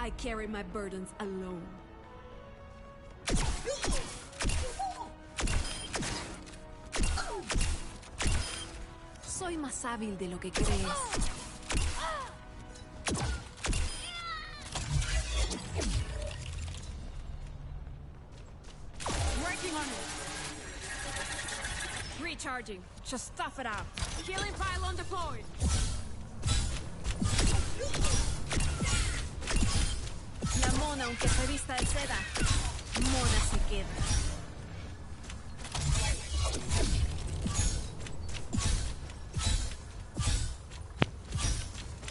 I carry my burdens alone. Soy más hábil de lo que crees. Working on it. Recharging. Just stuff it out. Healing pylon deployed. La mona, aunque se vista de seda, mona se queda.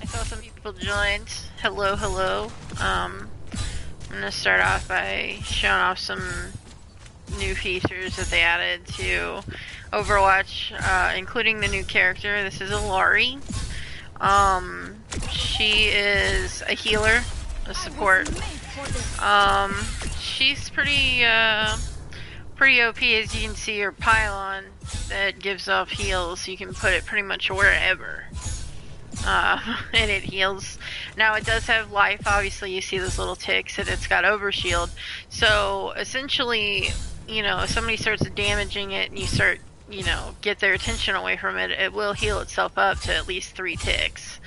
I saw some people joined. Hello, hello. I'm gonna start off by showing off some new features that they added to Overwatch, including the new character. This is Ilari. She is a healer, a support. She's pretty OP. As you can see, her pylon that gives off heals. You can put it pretty much wherever. And it heals. Now it does have life. Obviously, you see those little ticks, and it's got overshield. So essentially, you know, if somebody starts damaging it and you start, you know, get their attention away from it, it will heal itself up to at least 3 ticks.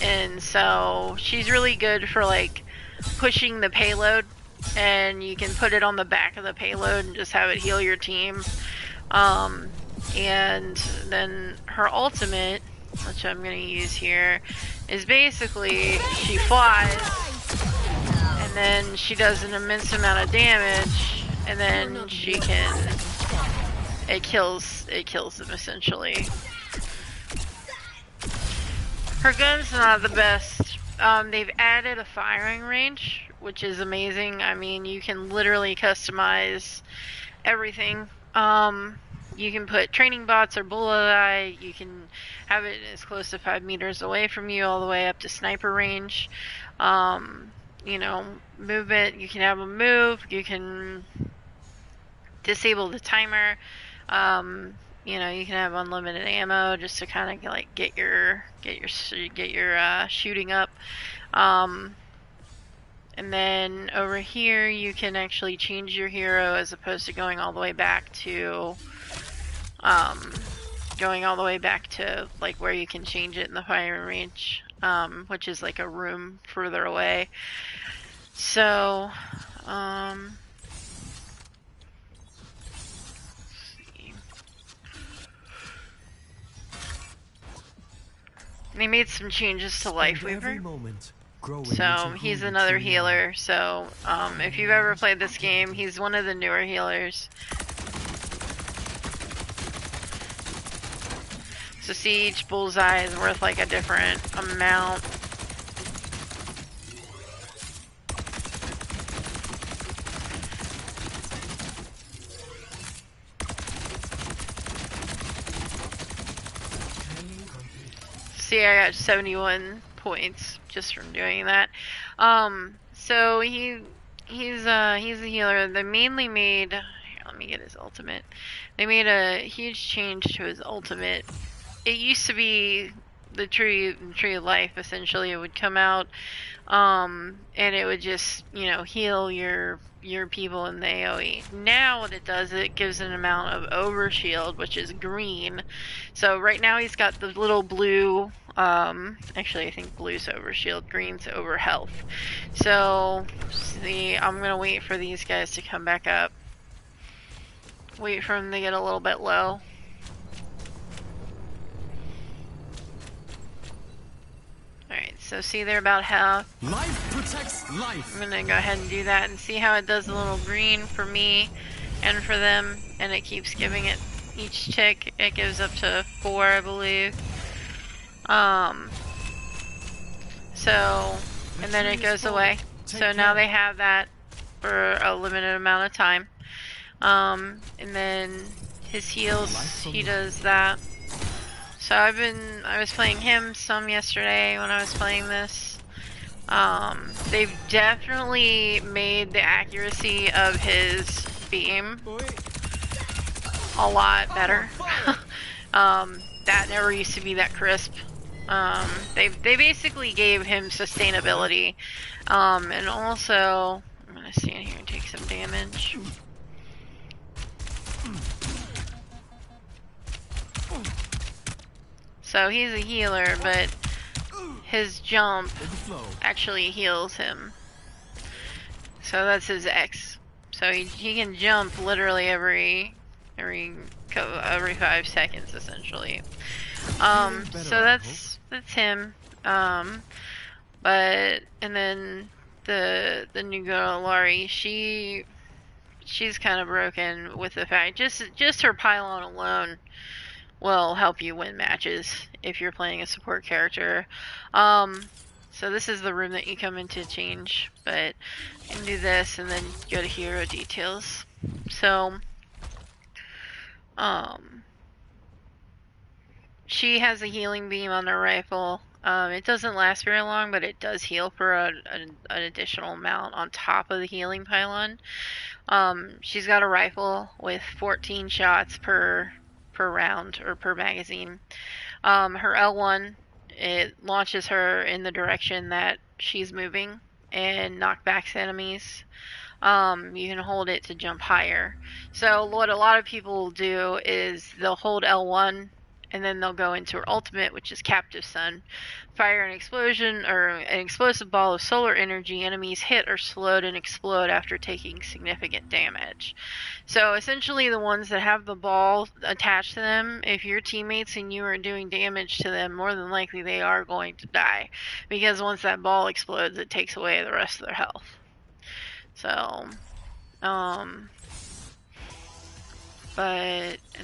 And so she's really good for like pushing the payload, and you can put it on the back of the payload and just have it heal your team. And then her ultimate, which I'm going to use here, is basically she flies, and then she does an immense amount of damage, and then she can, it kills them essentially. Her gun's not the best. They've added a firing range, which is amazing. I mean, you can literally customize everything. You can put training bots or bullseye. You can have it as close to 5 meters away from you, all the way up to sniper range. You know, movement. You can have them move. You can disable the timer. You know, you can have unlimited ammo just to kind of like get your shooting up. And then over here, you can actually change your hero as opposed to going all the way back to like where you can change it in the firing range, which is like a room further away. So, they made some changes to Lifeweaver. So he's another healer. So if you've ever played this game, he's one of the newer healers. So see, each bullseye is worth like a different amount. See, I got 71 points just from doing that. So he's a healer. They mainly made, here, let me get his ultimate. They made a huge change to his ultimate. It used to be the tree of life. Essentially, it would come out, and it would just, you know, heal your people in the AoE. Now what it does, it gives an amount of overshield, which is green. So right now he's got the little blue, actually I think blue's overshield, green's over health. So see, I'm gonna wait for these guys to come back up. Wait for them to get a little bit low. Alright, so see, they're about half. Life protects life. I'm gonna go ahead and do that and see how it does a little green for me and for them, and it keeps giving it each tick. It gives up to 4, I believe. So, and then it goes away. So now they have that for a limited amount of time. And then his heals, he does that. So I was playing him some yesterday when I was playing this. They've definitely made the accuracy of his beam a lot better. That never used to be that crisp. They basically gave him sustainability, and also I'm gonna stand here and take some damage. So he's a healer, but his jump actually heals him. So that's his X. So he can jump literally every 5 seconds essentially. So that's him. But and then the new girl Laurie, she's kind of broken with the fact just her pylon alone will help you win matches if you're playing a support character. So this is the room that you come in to change, but you can do this and then go to hero details. So she has a healing beam on her rifle. It doesn't last very long, but it does heal for an additional amount on top of the healing pylon. She's got a rifle with 14 shots per round or per magazine. Her L1, it launches her in the direction that she's moving and knockbacks enemies. You can hold it to jump higher. So what a lot of people will do is they'll hold L1 and then they'll go into her ultimate, which is Captive Sun. Fire an explosion or an explosive ball of solar energy. Enemies hit or slowed and explode after taking significant damage. So essentially the ones that have the ball attached to them, if your teammates and you are doing damage to them, more than likely they are going to die. Because once that ball explodes, it takes away the rest of their health. So, and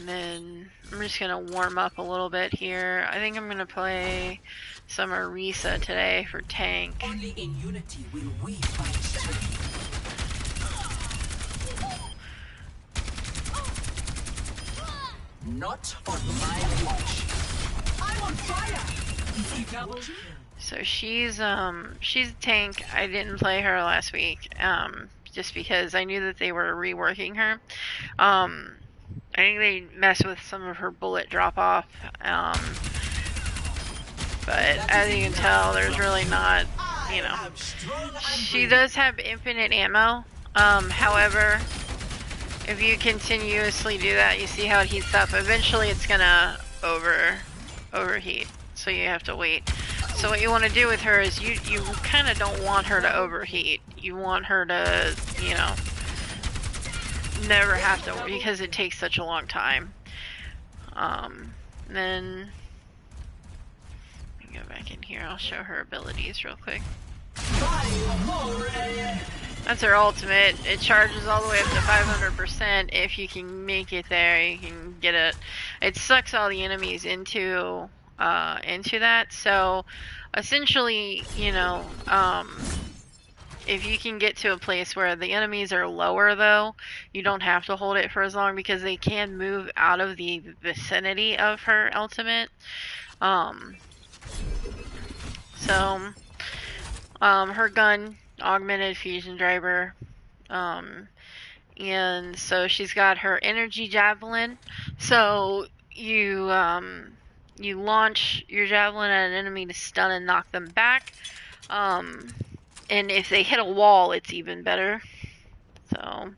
then I'm just gonna warm up a little bit here. I think I'm gonna play some Orisa today for tank. Only in unity will we find strength. Not on my watch. I'm on fire. Double. So she's a tank. I didn't play her last week, just because I knew that they were reworking her. I think they messed with some of her bullet drop off, but as you can tell, there's really not, you know. She does have infinite ammo. However, if you continuously do that, you see how it heats up. Eventually, it's gonna overheat. So you have to wait. So what you want to do with her is you kind of don't want her to overheat. You want her to, you know, never have to, because it takes such a long time. Then let me go back in here. I'll show her abilities real quick. That's her ultimate. It charges all the way up to 500%. If you can make it there, you can get it. It sucks all the enemies into that. So essentially, you know, if you can get to a place where the enemies are lower, though, you don't have to hold it for as long because they can move out of the vicinity of her ultimate. Her gun, augmented fusion driver, and so she's got her energy javelin. So you launch your javelin at an enemy to stun and knock them back. And if they hit a wall, it's even better. So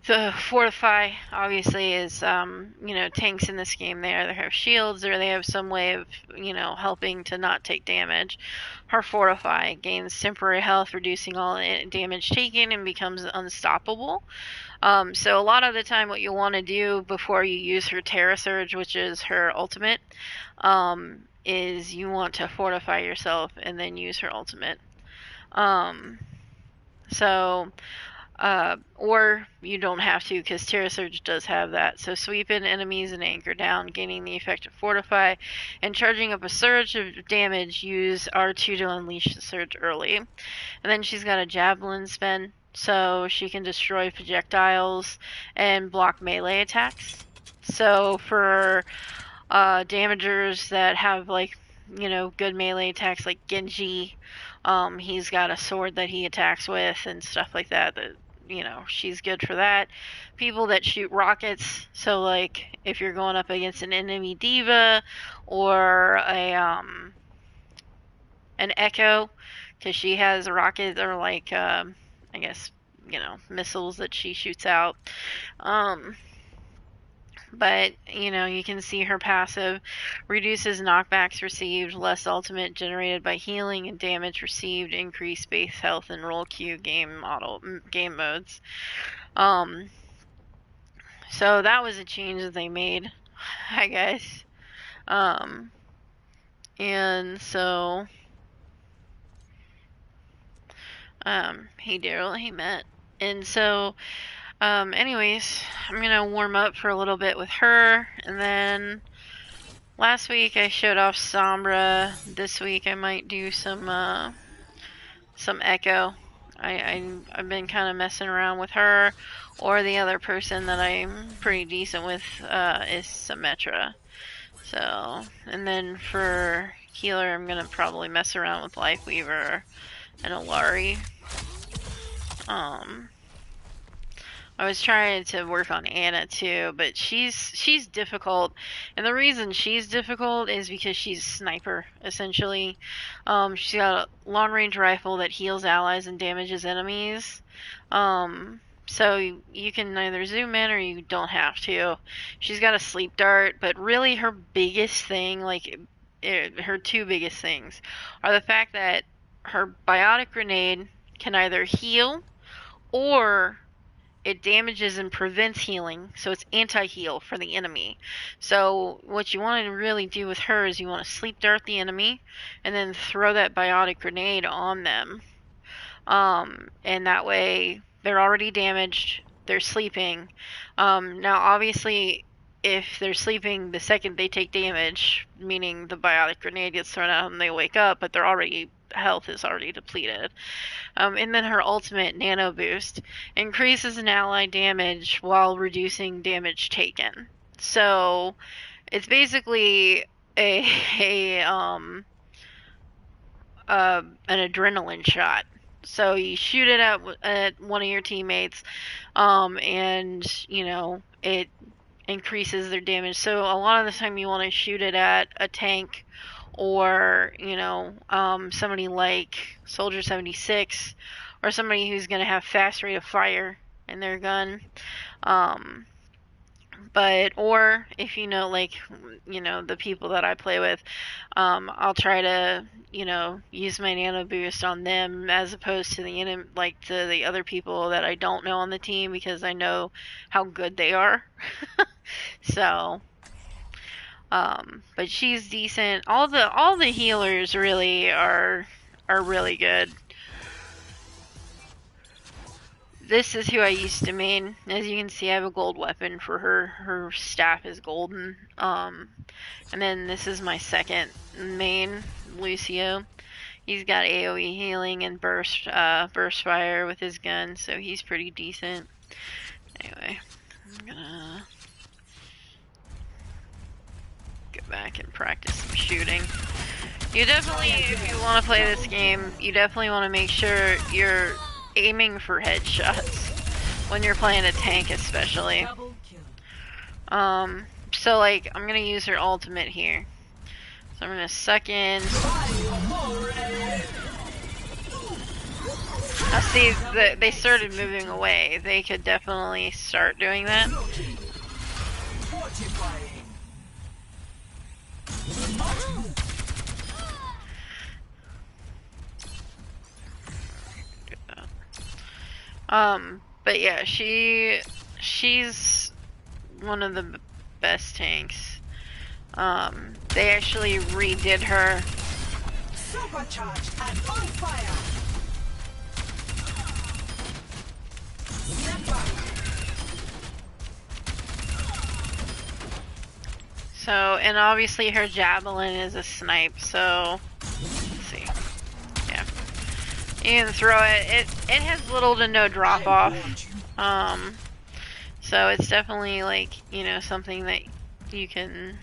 the fortify obviously is, you know, tanks in this game they either have shields or they have some way of, you know, helping to not take damage. Her fortify gains temporary health, reducing all damage taken, and becomes unstoppable. So a lot of the time what you'll want to do before you use her Terra Surge, which is her ultimate, is you want to fortify yourself and then use her ultimate. Or you don't have to, because Terra Surge does have that. So sweep in enemies and anchor down, gaining the effect of fortify, and charging up a surge of damage, use R2 to unleash the surge early. And then she's got a javelin spin, so she can destroy projectiles and block melee attacks. So for damagers that have, like, you know, good melee attacks, like Genji, he's got a sword that he attacks with and stuff like that that you know, she's good for that. People that shoot rockets, so like if you're going up against an enemy diva or an Echo, because she has a rocket or like I guess, you know, missiles that she shoots out. But, you know, you can see her passive reduces knockbacks received, less ultimate generated by healing, and damage received, increased base health and roll queue game modes. So that was a change that they made, I guess. And so, hey Daryl, hey Matt. And so, anyways, I'm gonna warm up for a little bit with her, and then last week I showed off Sombra. This week I might do some Echo. I've been kind of messing around with her, or the other person that I'm pretty decent with is Symmetra. So, and then for healer, I'm gonna probably mess around with Lifeweaver and Alari. I was trying to work on Anna too, but she's difficult, and the reason she's difficult is because she's a sniper, essentially. She's got a long-range rifle that heals allies and damages enemies. So you can either zoom in or you don't have to. She's got a sleep dart, but really her biggest thing, like her two biggest things, are the fact that her biotic grenade can either heal or it damages and prevents healing, so it's anti-heal for the enemy. So what you want to really do with her is you want to sleep dart the enemy and then throw that biotic grenade on them. And that way they're already damaged, they're sleeping. Now obviously if they're sleeping the second they take damage, meaning the biotic grenade gets thrown out and they wake up, but their health is already depleted. And then her ultimate nano boost increases an ally damage while reducing damage taken. So it's basically an adrenaline shot. So you shoot it at one of your teammates, and you know it increases their damage. So a lot of the time you want to shoot it at a tank, or you know, somebody like Soldier 76, or somebody who's going to have fast rate of fire in their gun. Or if you know, like, you know, the people that I play with, I'll try to, you know, use my nano boost on them as opposed to the other people that I don't know on the team, because I know how good they are. So, but she's decent. All the healers really are really good. This is who I used to main. As you can see, I have a gold weapon for her. Her staff is golden. And then this is my second main, Lucio. He's got AoE healing and burst fire with his gun, so he's pretty decent. Anyway, I'm gonna get back and practice some shooting. You definitely, if you want to play this game, you definitely want to make sure you're aiming for headshots when you're playing a tank, especially. So like, I'm gonna use her ultimate here. So I'm gonna suck in. Now see, they started moving away. They could definitely start doing that. But yeah, she's one of the best tanks. They actually redid her. Supercharged and on fire. So, and obviously her javelin is a snipe, so let's see. Yeah. You can throw it. It has little to no drop off. So it's definitely like, you know, something that you can.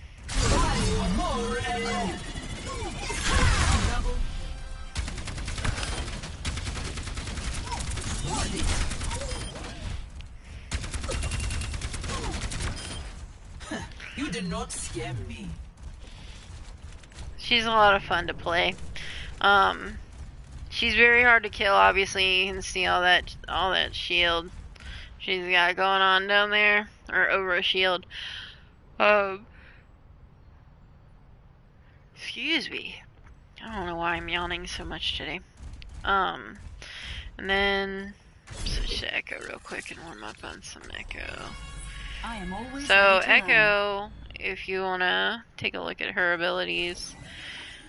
cannot scare me. She's a lot of fun to play. She's very hard to kill. Obviously, you can see all that shield she's got going on down there, or over a shield. Excuse me. I don't know why I'm yawning so much today. And then switch to Echo real quick and warm up on some Echo. I am always So ready to learn. Echo, if you wanna take a look at her abilities,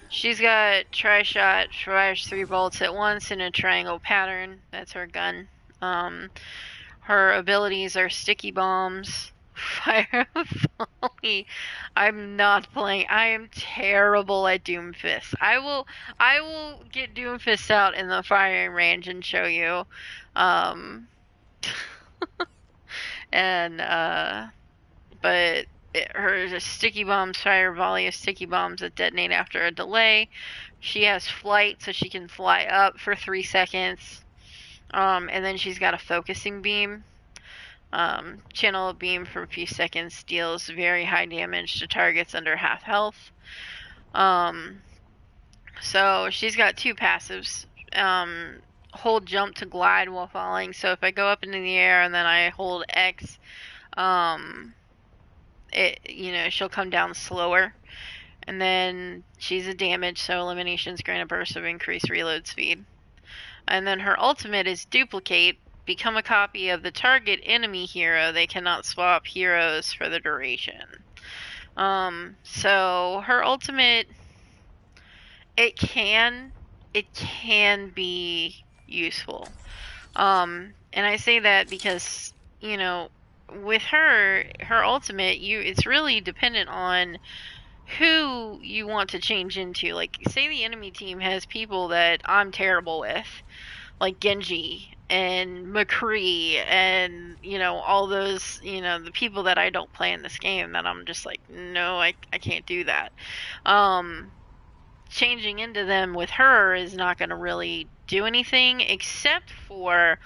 she's got Tri-Shot, fires 3 bolts at once in a triangle pattern. That's her gun. Her abilities are Sticky Bombs, Fire Volley. I'm not playing. I am terrible at Doomfist. I will get Doomfist out in the firing range and show you. But her Sticky Bombs, Fire Volley is Sticky Bombs that detonate after a delay. She has flight, so she can fly up for 3 seconds. And then she's got a focusing beam. Channel a beam for a few seconds, deals very high damage to targets under half health. So she's got 2 passives. Hold jump to glide while falling. So if I go up into the air and then I hold X, she'll come down slower. And then she's a damage, so eliminations grant a burst of increased reload speed. And then her ultimate is duplicate. Become a copy of the target enemy hero. They cannot swap heroes for the duration. So her ultimate, it can be useful. And I say that because, with her ultimate, it's really dependent on who you want to change into. Like, say the enemy team has people that I'm terrible with, like Genji and McCree and, all those, the people that I don't play in this game that I'm just like, no, I can't do that. Changing into them with her is not going to really do anything, except for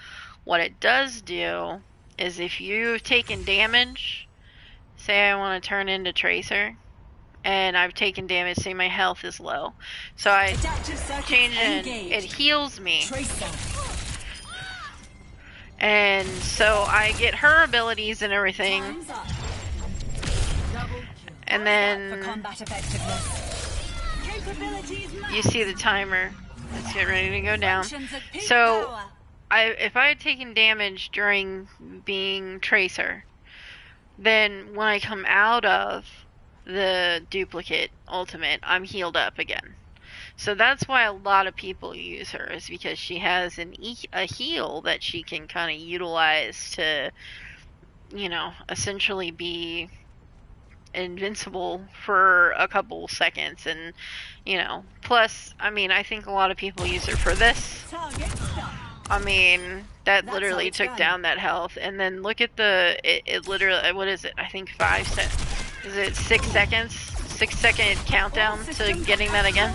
what it does do is if you've taken damage, say I want to turn into Tracer, and I've taken damage, say my health is low. So I change in, it heals me. And so I get her abilities and everything. And then you see the timer. Let's get ready to go down. So if I had taken damage during being Tracer, then when I come out of the duplicate ultimate, I'm healed up again. So that's why a lot of people use her, is because she has a heal that she can kind of utilize to, essentially be invincible for a couple seconds. And, plus, I think a lot of people use her for this. That literally took down that health. And then look at it literally, what is it? I think 5 seconds. Is it 6 seconds? 6-second countdown to getting that again?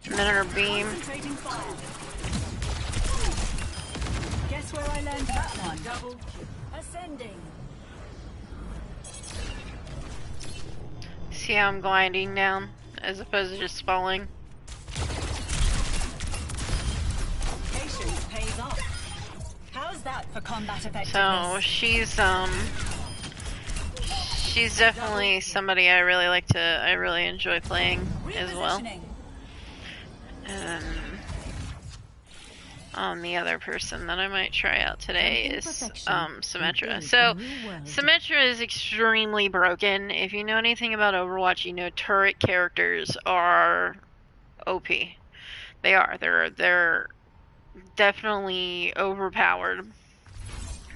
And then her beam. Guess where I learned that one? Ascending. See how I'm gliding down as opposed to just falling. Patience pays off. How's that for combat effectiveness? So she's definitely somebody I really enjoy playing as well. The other person that I might try out today is Symmetra. So Symmetra is extremely broken. If you know anything about Overwatch, you know turret characters are OP. They are. They're definitely overpowered.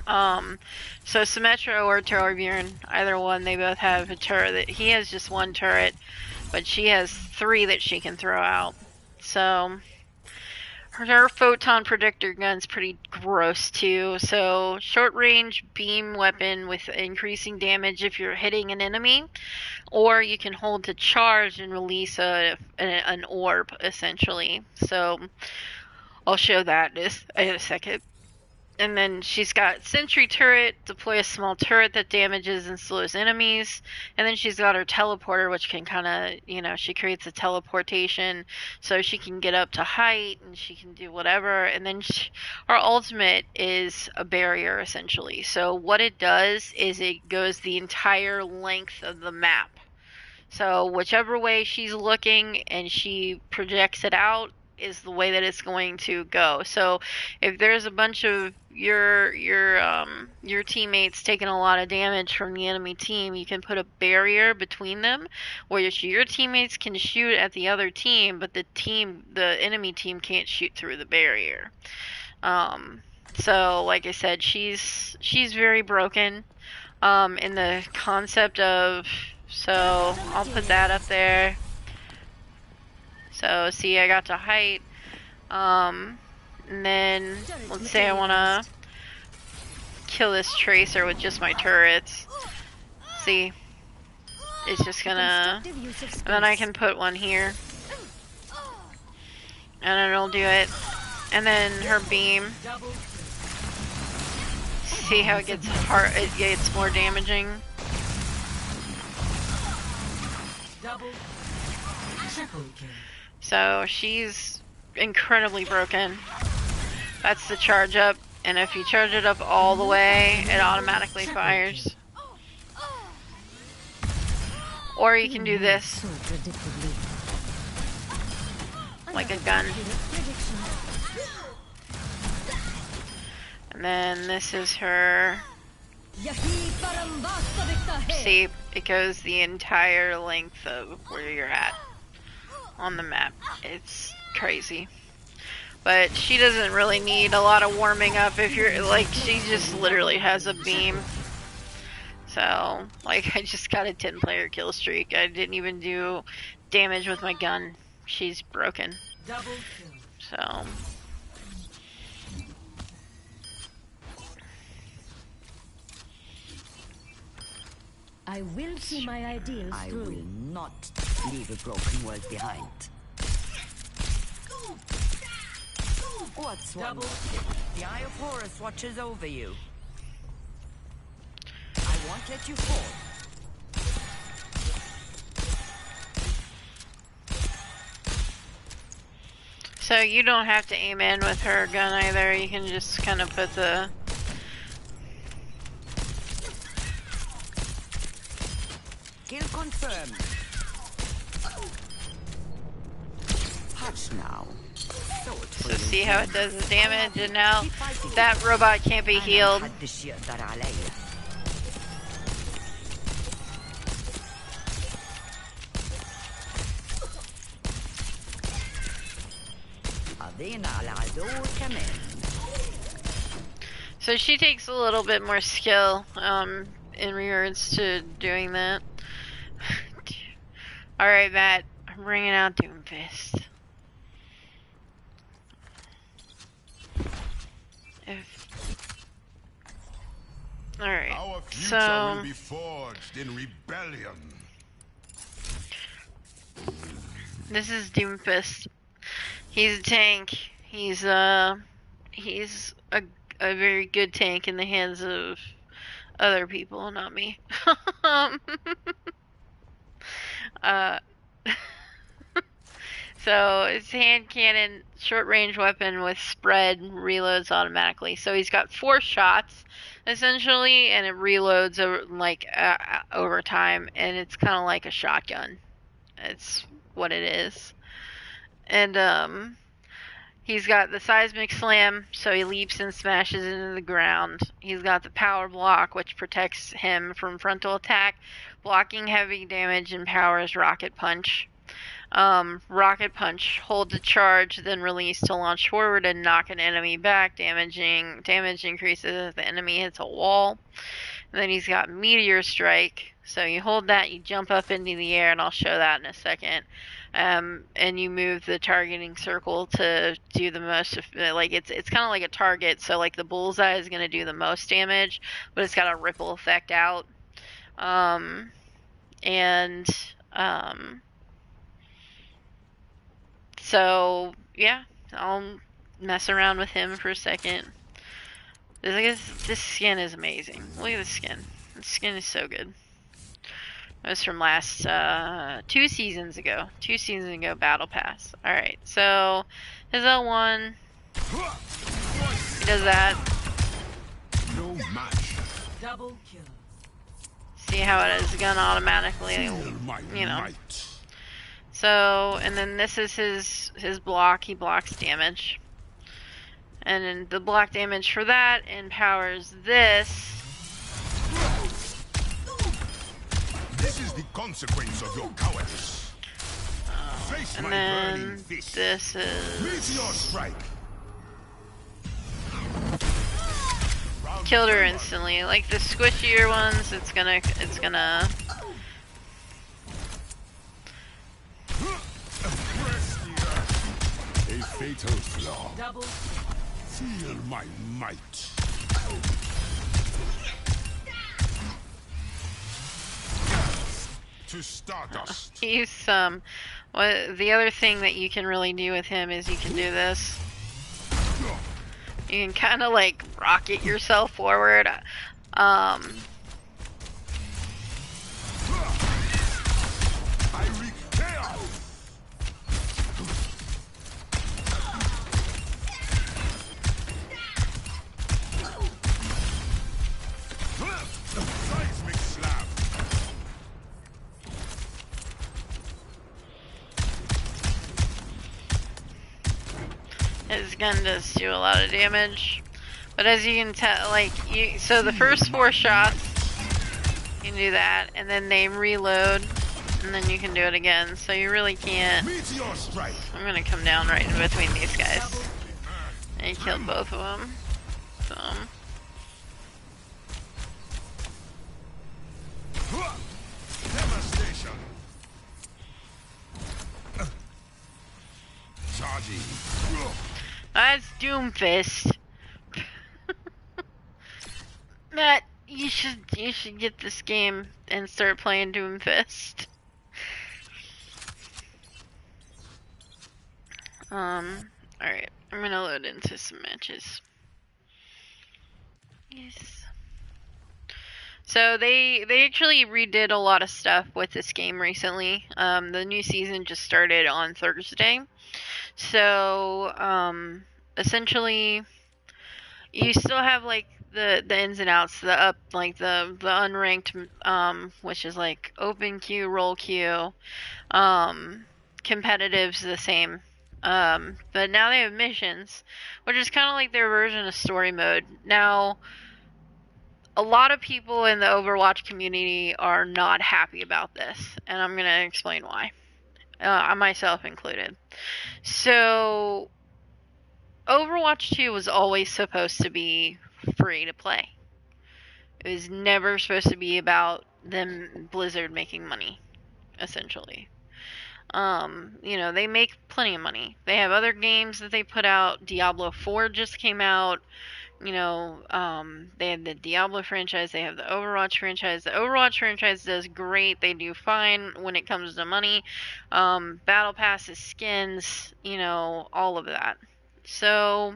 So Symmetra or Torbjorn, either one, they both have a turret. He has just 1 turret, but she has 3 that she can throw out. So her photon predictor gun's pretty gross too. So short range beam weapon with increasing damage if you're hitting an enemy, or you can hold to charge and release an orb essentially. So I'll show that in a second. And then she's got sentry turret, deploy a small turret that damages and slows enemies. And then she's got her teleporter, which can kind of, you know, she creates a teleportation so she can get up to height and she can do whatever. And then her ultimate is a barrier, essentially. So what it does is it goes the entire length of the map. So whichever way she's looking and she projects it out is the way that it's going to go. So if there's a bunch of your teammates taking a lot of damage from the enemy team, you can put a barrier between them where your teammates can shoot at the other team, but the enemy team can't shoot through the barrier. So like I said, she's very broken in the concept of, so I'll put that up there. So see, I got to height. And then let's say I want to kill this tracer with just my turrets. See, it's just gonna, and then I can put one here, and it'll do it. And then her beam. See how it gets hard? It gets more damaging. So she's incredibly broken. That's the charge up, and if you charge it up all the way, it automatically fires. Or you can do this, like a gun. And then this is her. See, it goes the entire length of where you're at on the map. It's crazy. But she doesn't really need a lot of warming up if you're, like, she just literally has a beam. So, like, I just got a 10-player kill streak. I didn't even do damage with my gun. She's broken. So... I will see my ideals through. I will not leave a broken world behind. What's one? The Eye of Horus watches over you. I won't let you fall. So you don't have to aim in with her gun either. You can just kind of put the... Kill confirmed. Hush now. So see how it does the damage, and now that robot can't be healed. So she takes a little bit more skill in regards to doing that. Alright, Matt, I'm bringing out Doomfist. Alright, Our future will be forged in rebellion. This is Doomfist. He's a tank. He's a very good tank in the hands of other people, not me. So it's hand cannon, short range weapon with spread, reloads automatically. So he's got 4 shots essentially, and it reloads over time, and it's kind of like a shotgun. It's what it is. And he's got the seismic slam, so he leaps and smashes into the ground. He's got the power block, which protects him from frontal attack, blocking heavy damage, and powers rocket punch. Rocket punch, hold to charge, then release to launch forward and knock an enemy back. Damage increases as the enemy hits a wall. And then he's got meteor strike. So you hold that, you jump up into the air, and I'll show that in a second. And you move the targeting circle to do the most, like it's kind of like a target, so like the bullseye is going to do the most damage, but it's got a ripple effect out. So yeah, I'll mess around with him for a second. This skin is amazing. Look at the skin. The skin is so good. It was from last 2 seasons ago. 2 seasons ago, Battle Pass. Alright, so his L1. He does that. No match. Double kill. See how it is gun automatically, Feel my you know. might. So, and then this is his block. He blocks damage. And then the block damage for that empowers this. This is the consequence of your cowardice. Face And my then burning fist. this is Meteor strike. Round killed her three. instantly. Like the squishier ones, it's gonna Press the earth. A fatal flaw. Double. Feel my might. To Stardust. he's what the other thing that you can really do with him is you can do this. You can kind of like rocket yourself forward. I wreak chaos. Seismic slap. His gun does do a lot of damage, but as you can tell, like so the first 4 shots, you can do that, and then they reload, and then you can do it again. So you really can't. Meteor strike. I'm gonna come down right in between these guys. And he killed both of them. So Devastation. Charging. that's Doomfist. Matt, you should get this game and start playing Doomfist. Alright, I'm gonna load into some matches. Yes. So they actually redid a lot of stuff with this game recently. The new season just started on Thursday. So essentially you still have like the ins and outs, the up, like the unranked, which is like open queue, roll queue, competitive's the same. But now they have missions, which is kind of like their version of story mode. Now, a lot of people in the Overwatch community are not happy about this, and I'm going to explain why. I myself included. So, Overwatch 2 was always supposed to be free to play. It was never supposed to be about them, Blizzard, making money, essentially. You know, they make plenty of money. They have other games that they put out. Diablo 4 just came out. You know, they have the Diablo franchise. They have the Overwatch franchise. The Overwatch franchise does great. They do fine when it comes to money. Battle passes, skins, you know, all of that. So,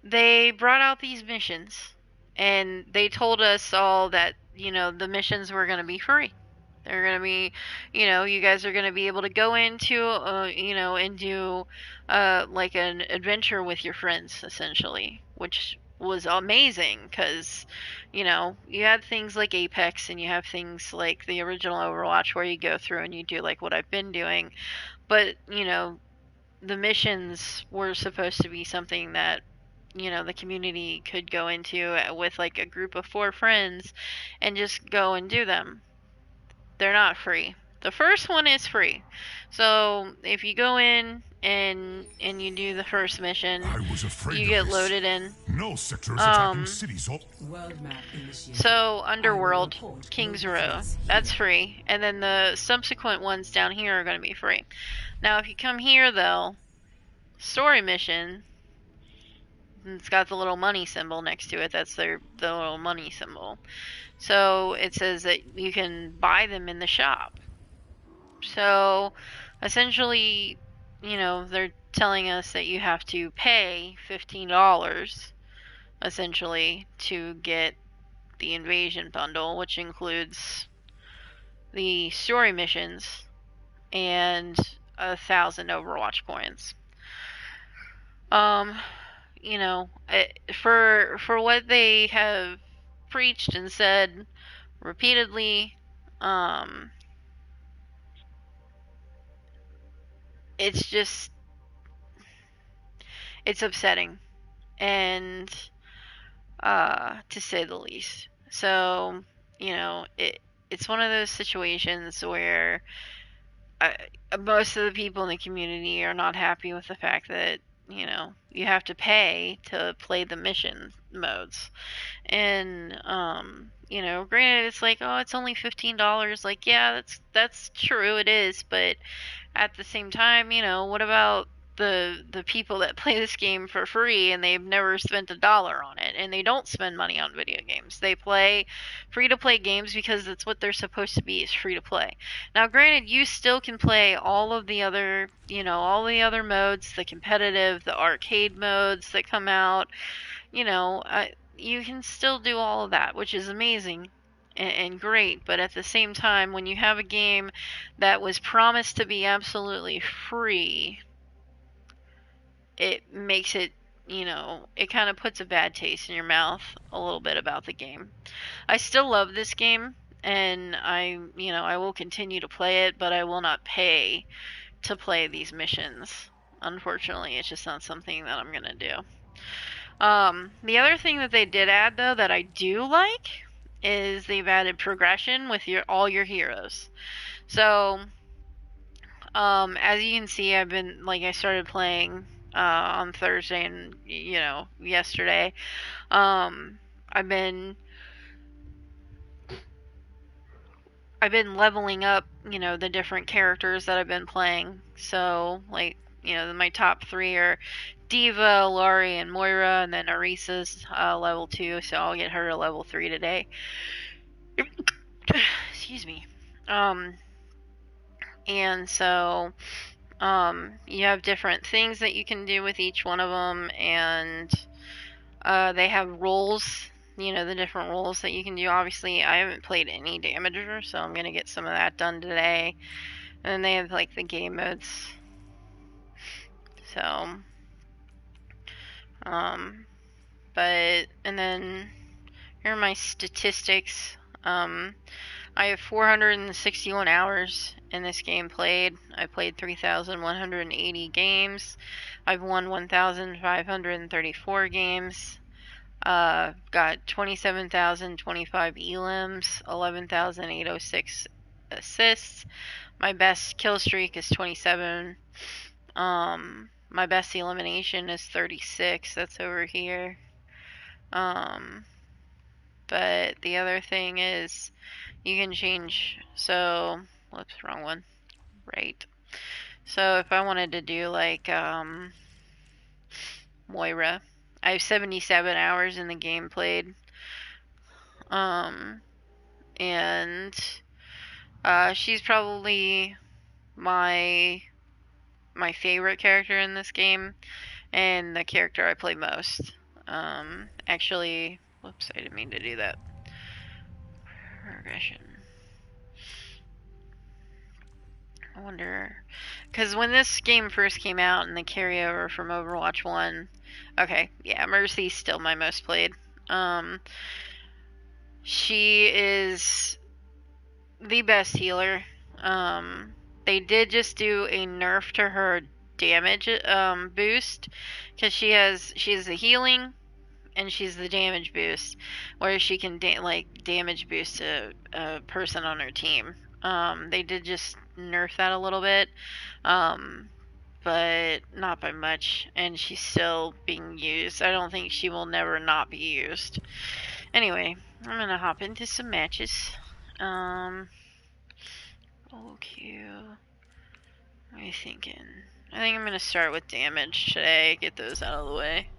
they brought out these missions. And they told us all that, you know, the missions were going to be free. They're going to be, you know, you guys are going to be able to go into, you know, and do, like an adventure with your friends, essentially, which was amazing because, you know, you had things like Apex and you have things like the original Overwatch where you go through and you do like what I've been doing. But, you know, the missions were supposed to be something that, you know, the community could go into with like a group of 4 friends and just go and do them. They're not free. The first one is free. So if you go in and you do the first mission, I was afraid you of get this. loaded in. No sectors attacking cities. World map initiated. So Underworld, I will report King's no Row, defense. that's free. And then the subsequent ones down here are going to be free. Now if you come here though, story mission, it's got the little money symbol next to it. That's the little money symbol. So it says that you can buy them in the shop. So essentially, you know, they're telling us that you have to pay $15 essentially, to get the invasion bundle, which includes the story missions and 1,000 Overwatch points. You know, for what they have preached and said repeatedly, it's just, it's upsetting, and to say the least. So, you know, it's one of those situations where most of the people in the community are not happy with the fact that, you know, you have to pay to play the mission modes. And you know, granted, it's like, oh, it's only $15. Like, yeah, that's true, it is, but at the same time, you know, what about the people that play this game for free and they've never spent $1 on it, and they don't spend money on video games? They play free to play games because that's what they're supposed to be, is free to play. Now, granted, you still can play all of the other, you know, all the other modes, the competitive, the arcade modes that come out, you know, you can still do all of that, which is amazing and great. But at the same time, when you have a game that was promised to be absolutely free, it makes it, you know, it kind of puts a bad taste in your mouth a little bit about the game. I still love this game, and you know, I will continue to play it, but I will not pay to play these missions. Unfortunately, it's just not something that I'm gonna do. The other thing that they did add, though, that I do like, is they've added progression with all your heroes. So, as you can see, I started playing on Thursday and, you know, yesterday. I've been leveling up, you know, the different characters that I've been playing. So, like, you know, my top 3 are Diva, Laurie, and Moira, and then Arisa's level 2, so I'll get her to level 3 today. Excuse me. And so, you have different things that you can do with each one of them, and they have roles, you know, the different roles that you can do. Obviously, I haven't played any damager, so I'm gonna get some of that done today. And then they have, like, the game modes. So, and then here are my statistics. I have 461 hours in this game played. I played 3,180 games. I've won 1,534 games. Got 27,025 elims, 11,806 assists. My best kill streak is 27. My best elimination is 36. That's over here. But the other thing is, you can change. So, whoops, wrong one. Right. So if I wanted to do, like, Moira, I have 77 hours in the game played. And she's probably my favorite character in this game, and the character I play most. Actually, whoops, I didn't mean to do that. Regression. I wonder, because when this game first came out and the carryover from Overwatch 1, okay, yeah, Mercy's still my most played. She is the best healer. They did just do a nerf to her damage boost, because she's the healing and she's the damage boost, where she can damage boost a person on her team. They did just nerf that a little bit, but not by much, and she's still being used. I don't think she will never not be used. Anyway, I'm gonna hop into some matches. Okay. What are you thinking? I think I'm gonna start with damage today, get those out of the way.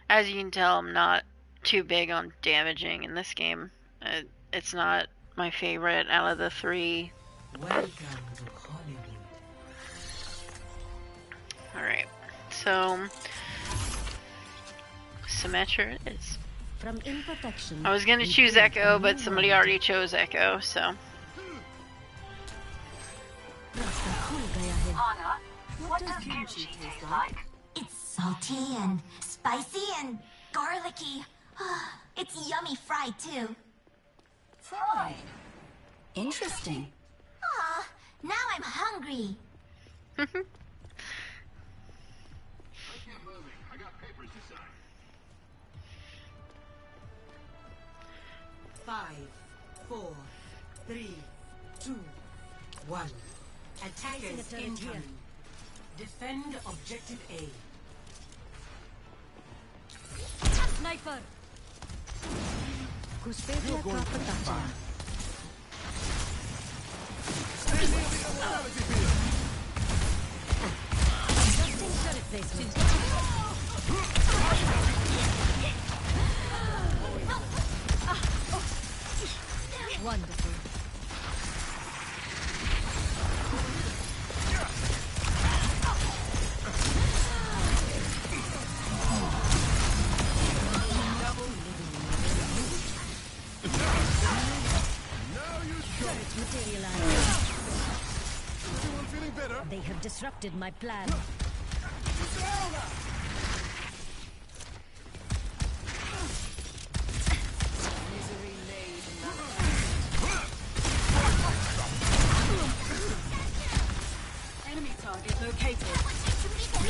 As you can tell, I'm not too big on damaging in this game. It's not my favorite out of the 3. Welcome to Hollywood. Alright, So Symmetra it is. From imperfection. I was gonna choose Echo, but somebody already chose Echo, so. Anna, what does kimchi taste like? It's salty and spicy and garlicky. It's yummy fried too. Fried. Interesting. Aw, now I'm hungry. Five, 4, 3, 2, 1. Attackers incoming. Defend objective A. Sniper. Custodia Carpataccia. Adjusting turret placement. Wonderful. They have disrupted my plan. Enemy target located.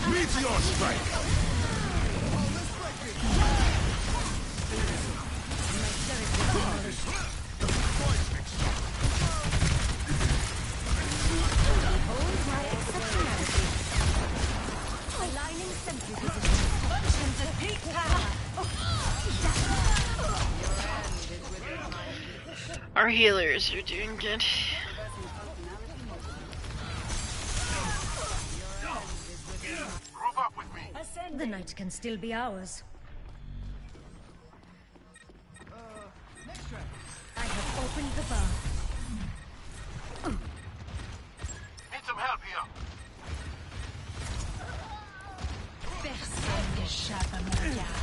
Meteor strike! Aligning sentry position. Function to peak power. Our healers are doing good. Group up with me. The night can still be ours. I have opened the bar. Need some help here. Personne n'échappe à mon regard.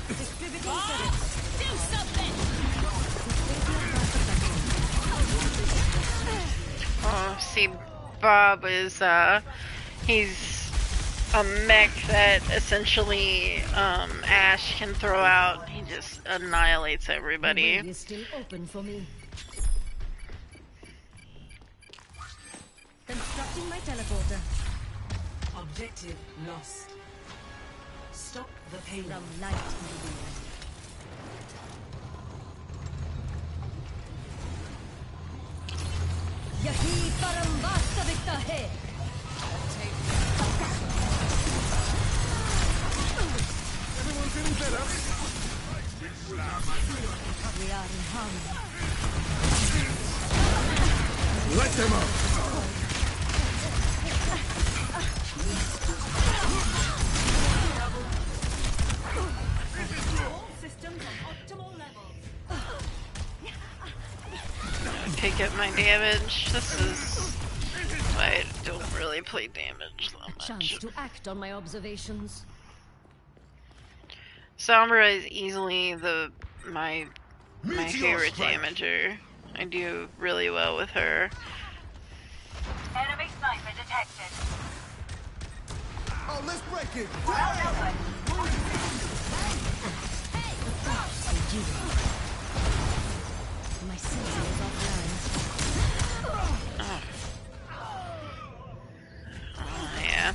Distributing turrets. Do something! Oh, see, Bob is, he's a mech that essentially, Ash can throw out. He just annihilates The everybody. way is still open for me. Constructing my teleporter. Objective lost. Stop the payload. From light medium. Yahi param vastavikta hai. Everyone feeling better? We are in harmony. Let them out! All systems on optimal levels. Pick up my damage. This is why I don't really play damage that Chance much. to act on my observations. Sombra is easily my Meteor favorite strike. damager. I do really well with her. Enemy sniper detected. Oh, let's break it! My sensor is offline. Oh, yeah.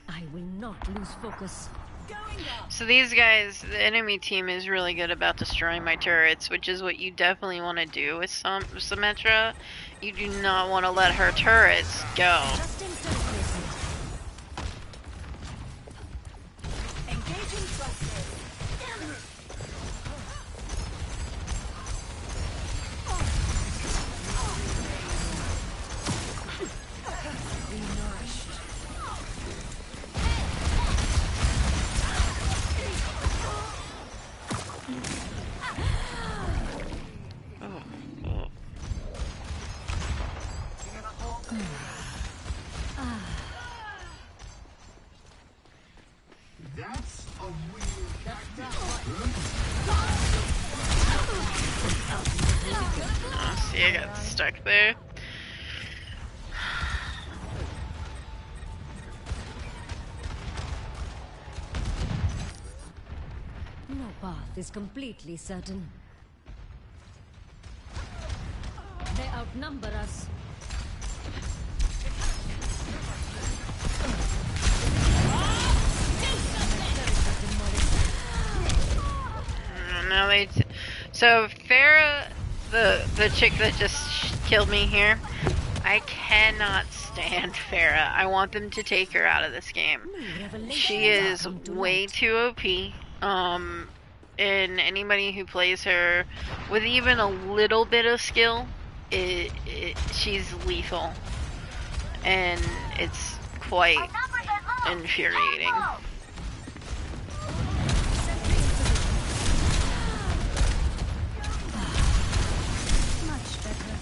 I will not lose focus. So these guys, the enemy team is really good about destroying my turrets, which is what you definitely want to do with Symmetra. You do not want to let her turrets go. Adjusting to replacement. Engaging thrusters. Oh, oh. That's a weird Oh, see, I got stuck there. No path is completely certain. They outnumber us. Now they. So Farah, the chick that just killed me here, I cannot stand Farah. I want them to take her out of this game. She is way too OP. And anybody who plays her with even a little bit of skill, she's lethal, and it's quite infuriating. Much better.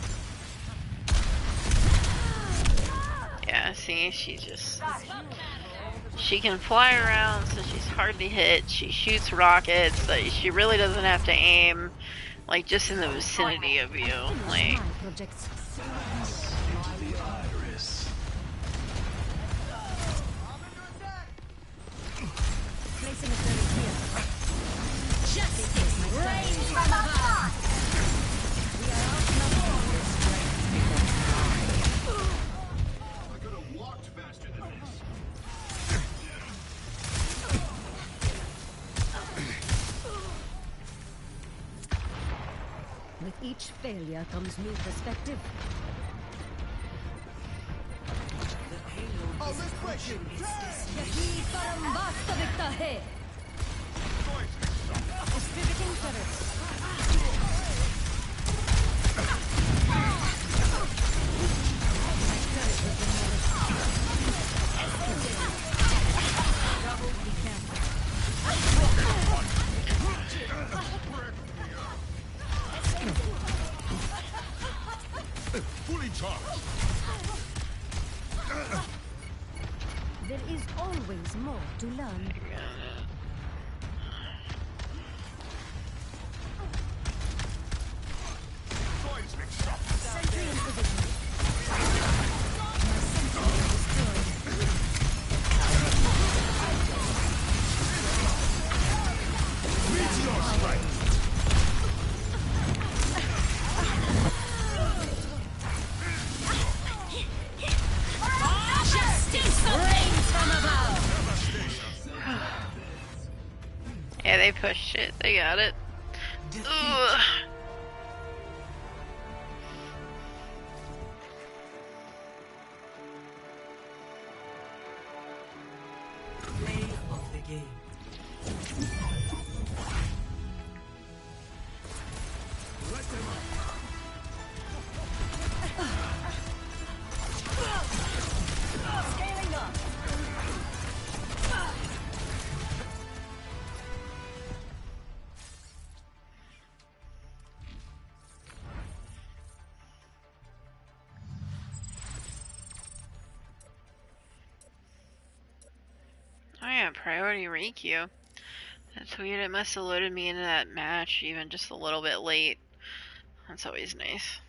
Yeah, see, she can fly around, so she's hard to hit. She shoots rockets, so she really doesn't have to aim, like, just in the vicinity of you. Like, My projects. Placing a turret here. Justice reigns from above. We are outnumbered. I could have walked faster than this. With each failure comes new perspective. The payload is approaching its destination. Yahi param vastavika hai. Distributing turrets. My turret has been molested. Double, be careful. Fully charged. There is always more to learn. Droids mixed up. Sentry in position. My sentry is destroyed. Meteor strike. Justice reigns from above. yeah, they pushed it. They got it. Ugh. Play of the game. Scaling up. Oh yeah, priority requeue. That's weird. It must have loaded me into that match even just a little bit late. That's always nice.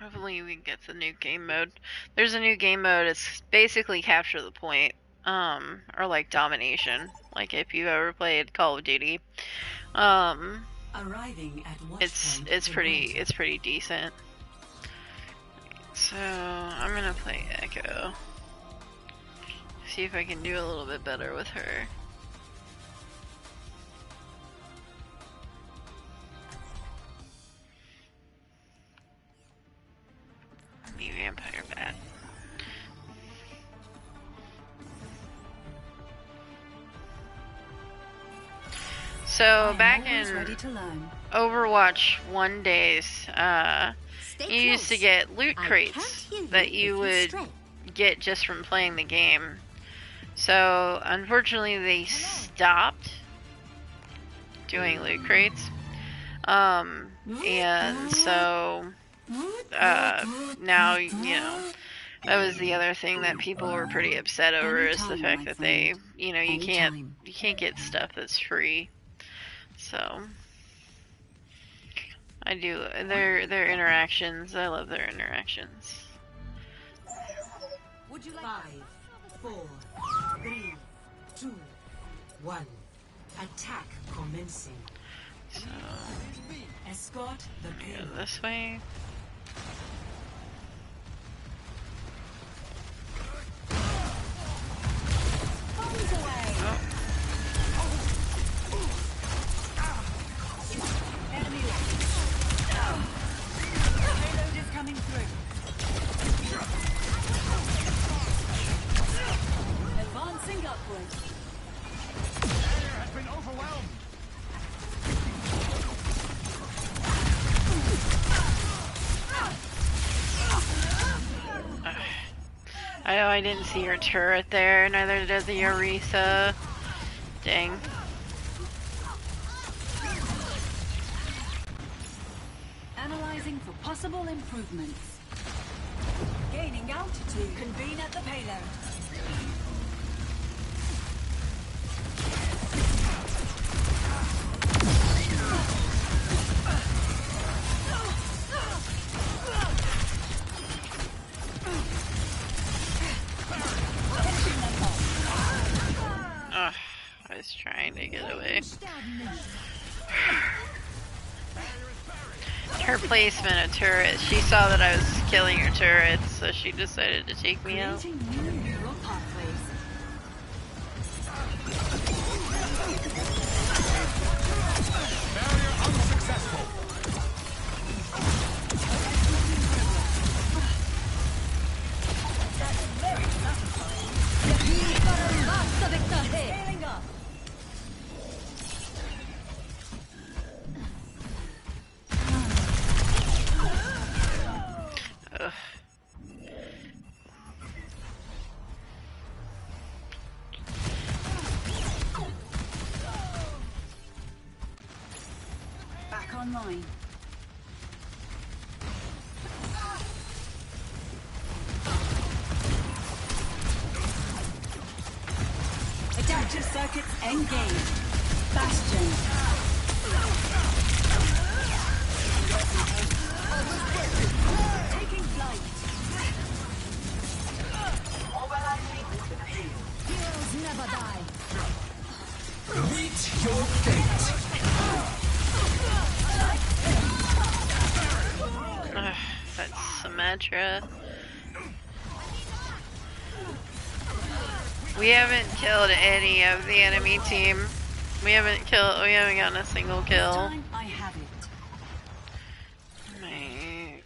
Hopefully we get the new game mode. There's a new game mode. It's basically capture the point, or like domination. Like if you've ever played Call of Duty, Arriving at watch point it's pretty alerted. it's pretty decent. So I'm gonna play Echo. See if I can do a little bit better with her. The vampire bat. So back in Overwatch 1 days, you used to get loot crates that you would get just from playing the game. So unfortunately they stopped doing loot crates. And so now, you know, that was the other thing that people were pretty upset over, is the fact that they, you know, you can't get stuff that's free. So I do their interactions. I love their interactions. Would you like 5, 4, 3, 2, 1. Attack commencing. So Escort the go payload. this way. Oh. Enemy left. Payload is coming through. Advancing upwards. Barrier has been overwhelmed. I know I didn't see your turret there, neither did the Orisa. Dang. Analyzing for possible improvements. Gaining altitude. Convene at the payload. Ugh, I was trying to get away. Her placement of turrets. She saw that I was killing her turrets, so she decided to take me out. Creating new neural pathways. Barrier unsuccessful. That's very satisfying. Scaling up. Ugh. Back online. Adaptive circuits engaged. Bastion. Taking flight. Heroes never die. Meet your fate. Ugh, that's Symmetra. We haven't killed any of the enemy team. We haven't gotten a single This kill. time I have it. Mate.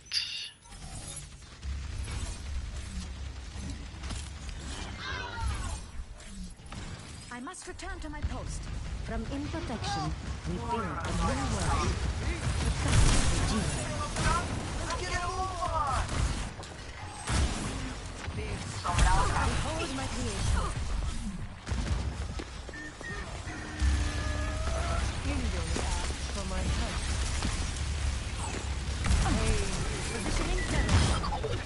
I must return to my post. From imperfection, we build a new world. Behold my creation. Here you go, for my help. Hey, positioning settled.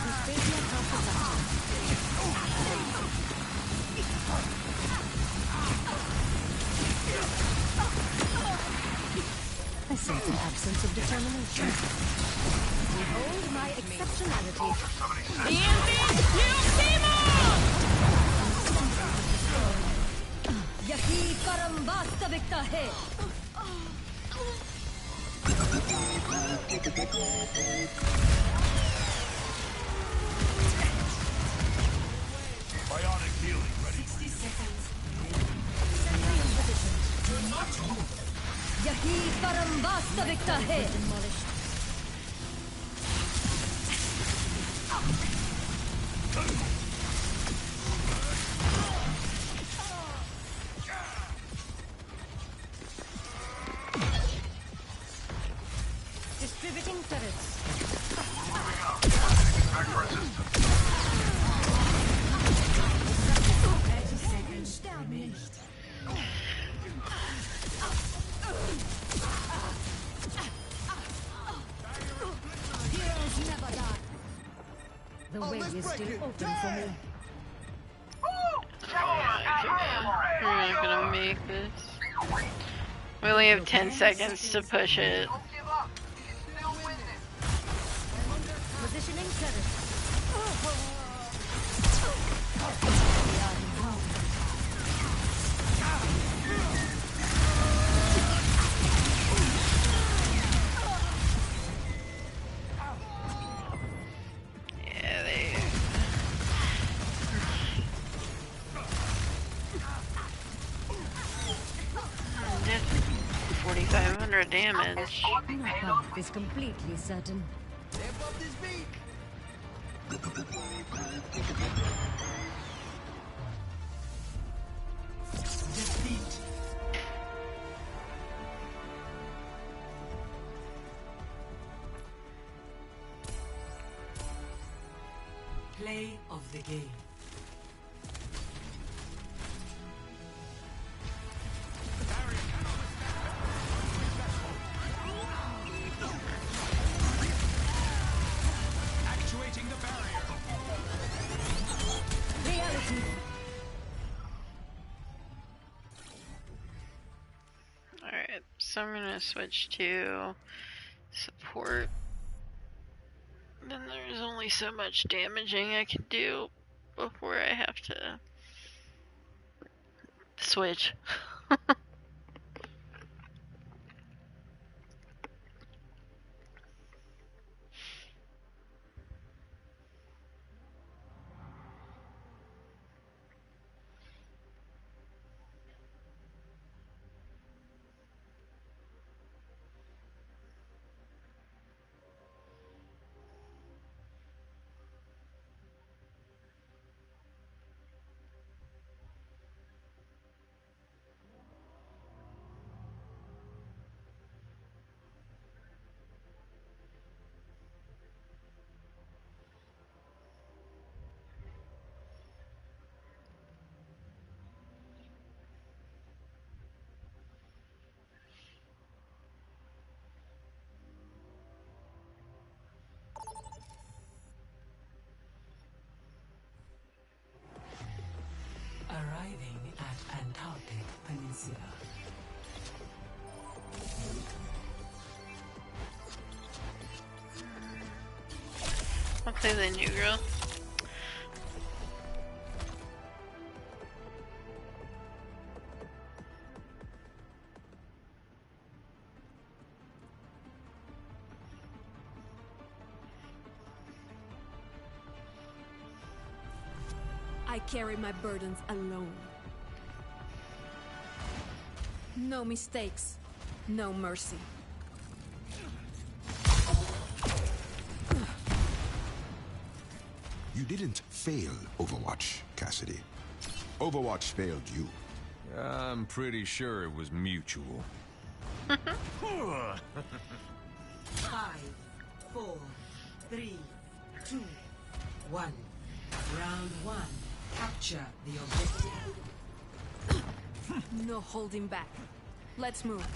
Dysphagia counterproductive. I sense an absence of determination. Behold my exceptionality. Yahid वास्तविकता है। Bionic healing ready. 60 seconds. यही परम वास्तविकता है। Distributing turrets. Heroes never die. The way is still open for me. We're not gonna make this. We only have 10 seconds to push it. Positioning turret. Yeah, they... did 4,500 damage. No path is completely certain. Step up this beat. Defeat. Play of the game. Actuating the barrier. Reality. Alright, so I'm gonna switch to support. Then there's only so much damaging I can do before I have to switch. Arriving at Antarctic Peninsula. I'll play the new girl. I carry my burdens alone. No mistakes, no mercy. You didn't fail Overwatch, Cassidy. Overwatch failed you. I'm pretty sure it was mutual. 5, 4, 3, 2, 1. Round 1. Capture the objective. No holding back. Let's move.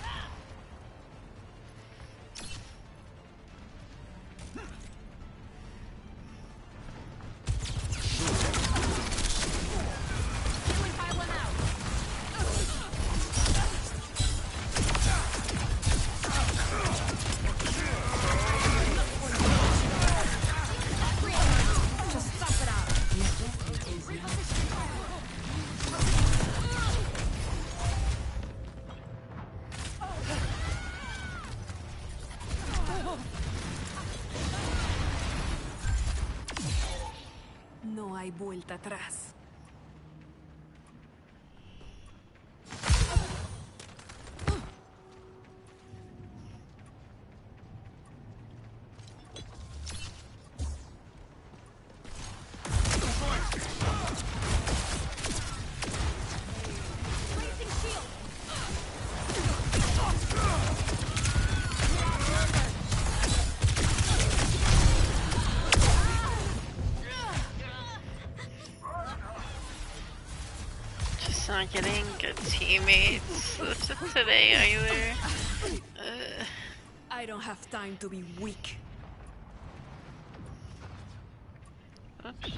No hay vuelta atrás. Just not getting good teammates today either. I don't have time to be weak. Oops.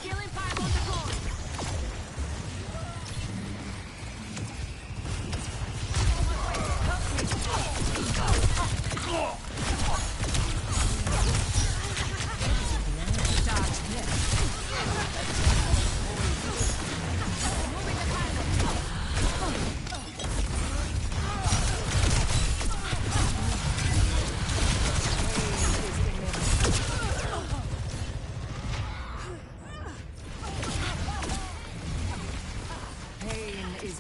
Killing fire on the floor.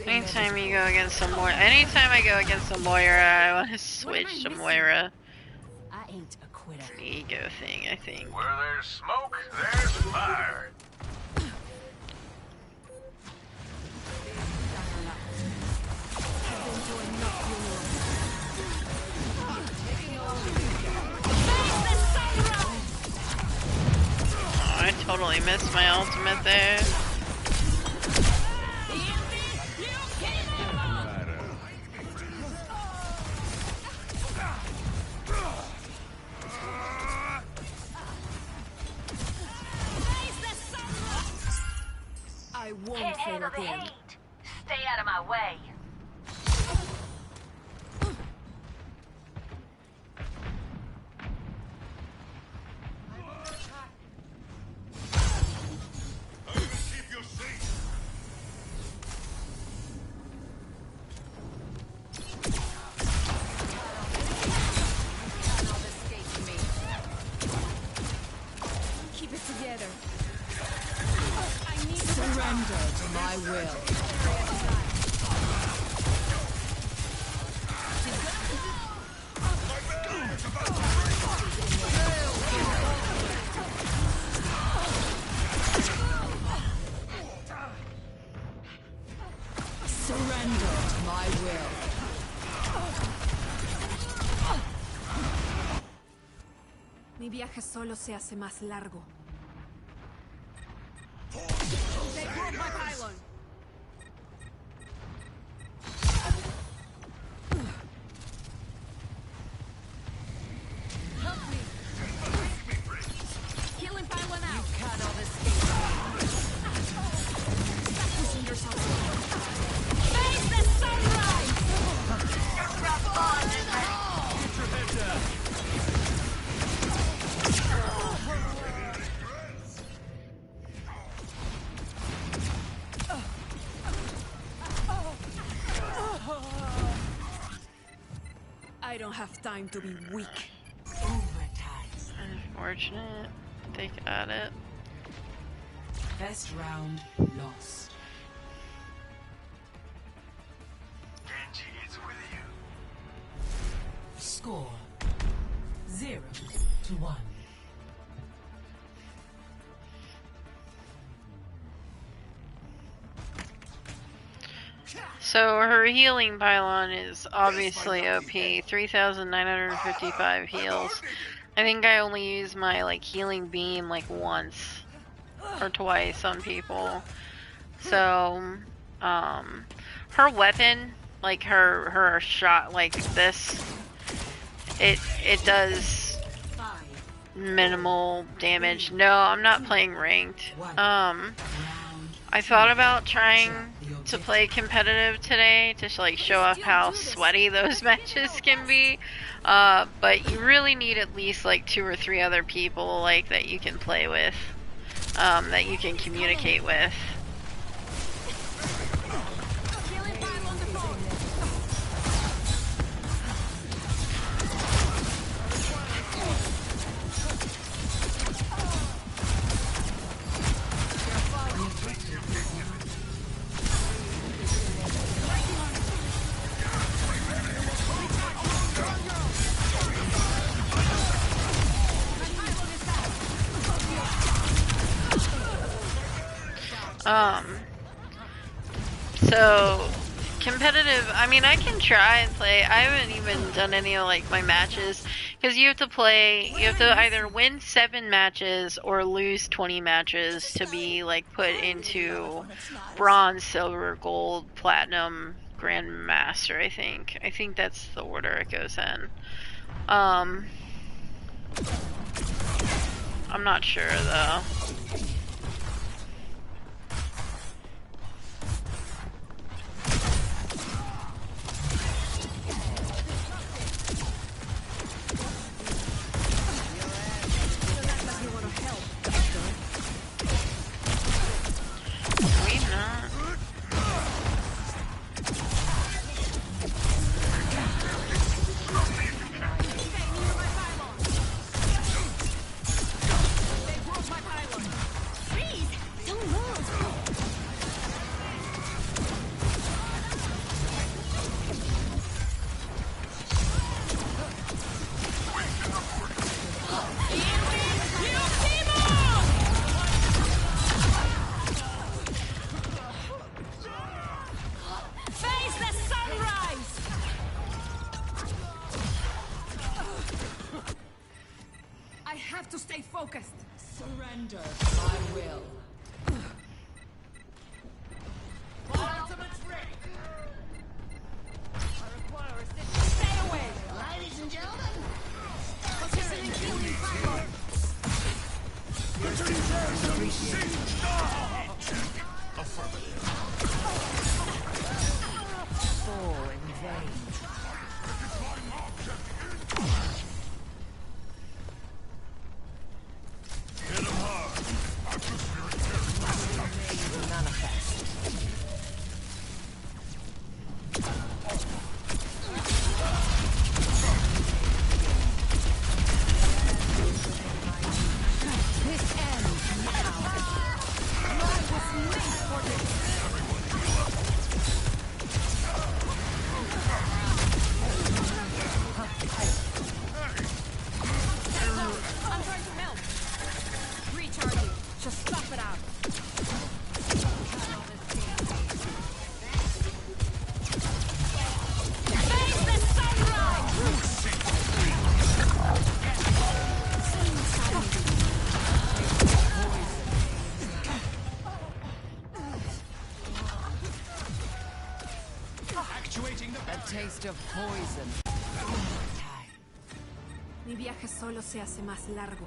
Anytime you go against a Moira, anytime I go against a Moira, I want to switch to Moira. I ain't a quitter. It's an ego thing, I think. Where there's smoke, there's fire. Oh, I totally missed my ultimate there. I won't Can't fail handle the again. heat. Stay out of my way. Keep you safe. Keep it together. Surrender to my will. Surrender to my will. Mi viaje solo se hace más largo. They broke my pylon. Help me. Healing pylon out. You cannot escape. Stop pushing yourself. Face the sunrise. I don't have time to be weak. Unfortunate. They got it. Best round lost. Genji is with you. Score 0-1. So her healing pylon is obviously OP. 3,955 heals. I think I only use my like healing beam like once or twice on people. So her weapon, like her shot like this, it does minimal damage. No, I'm not playing ranked. I thought about trying to play competitive today to like show off how sweaty those matches can be, but you really need at least like 2 or 3 other people like that you can play with, that you can communicate with. So competitive, I mean, I can try and play. I haven't even done any of like my matches because you have to either win 7 matches or lose 20 matches to be like put into bronze, silver, gold, platinum, grandmaster. I think that's the order it goes in. I'm not sure though. To stay focused. Surrender. I will. Ultimate's ready. I require assistance. Stay away. Ladies and gentlemen. Fall in vain. Taste of poison. Mi viaje solo se hace más largo.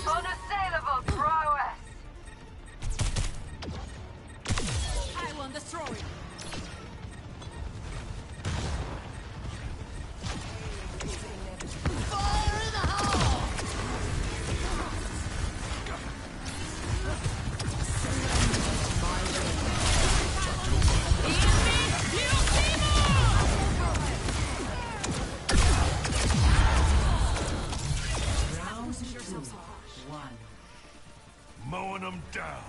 Unassailable prowess. I won't destroy it. Fire in the hole. Mowing them down.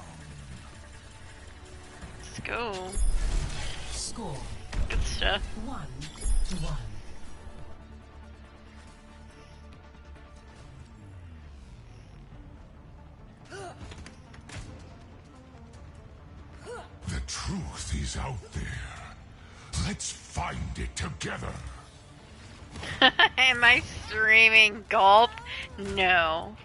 Let's go. Score. Good stuff. 1-1. The truth is out there. Let's find it together. Am I streaming gulp? No.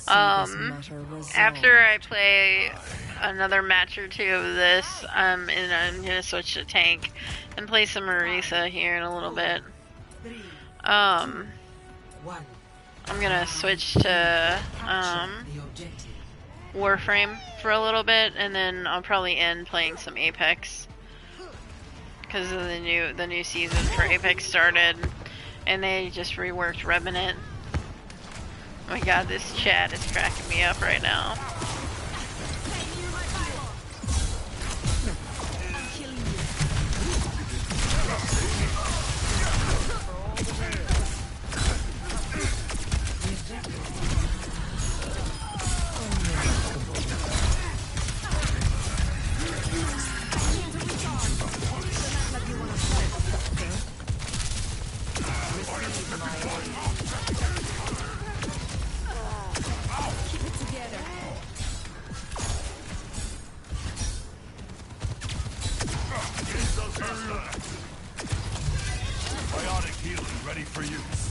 After I play another match or two of this, and I'm gonna switch to tank and play some Marisa here in a little bit. I'm gonna switch to Warframe for a little bit, and then I'll probably end playing some Apex. Because of the new season for Apex started, and they just reworked Revenant. Oh my god, this chat is cracking me up right now. Biotic healing ready for use.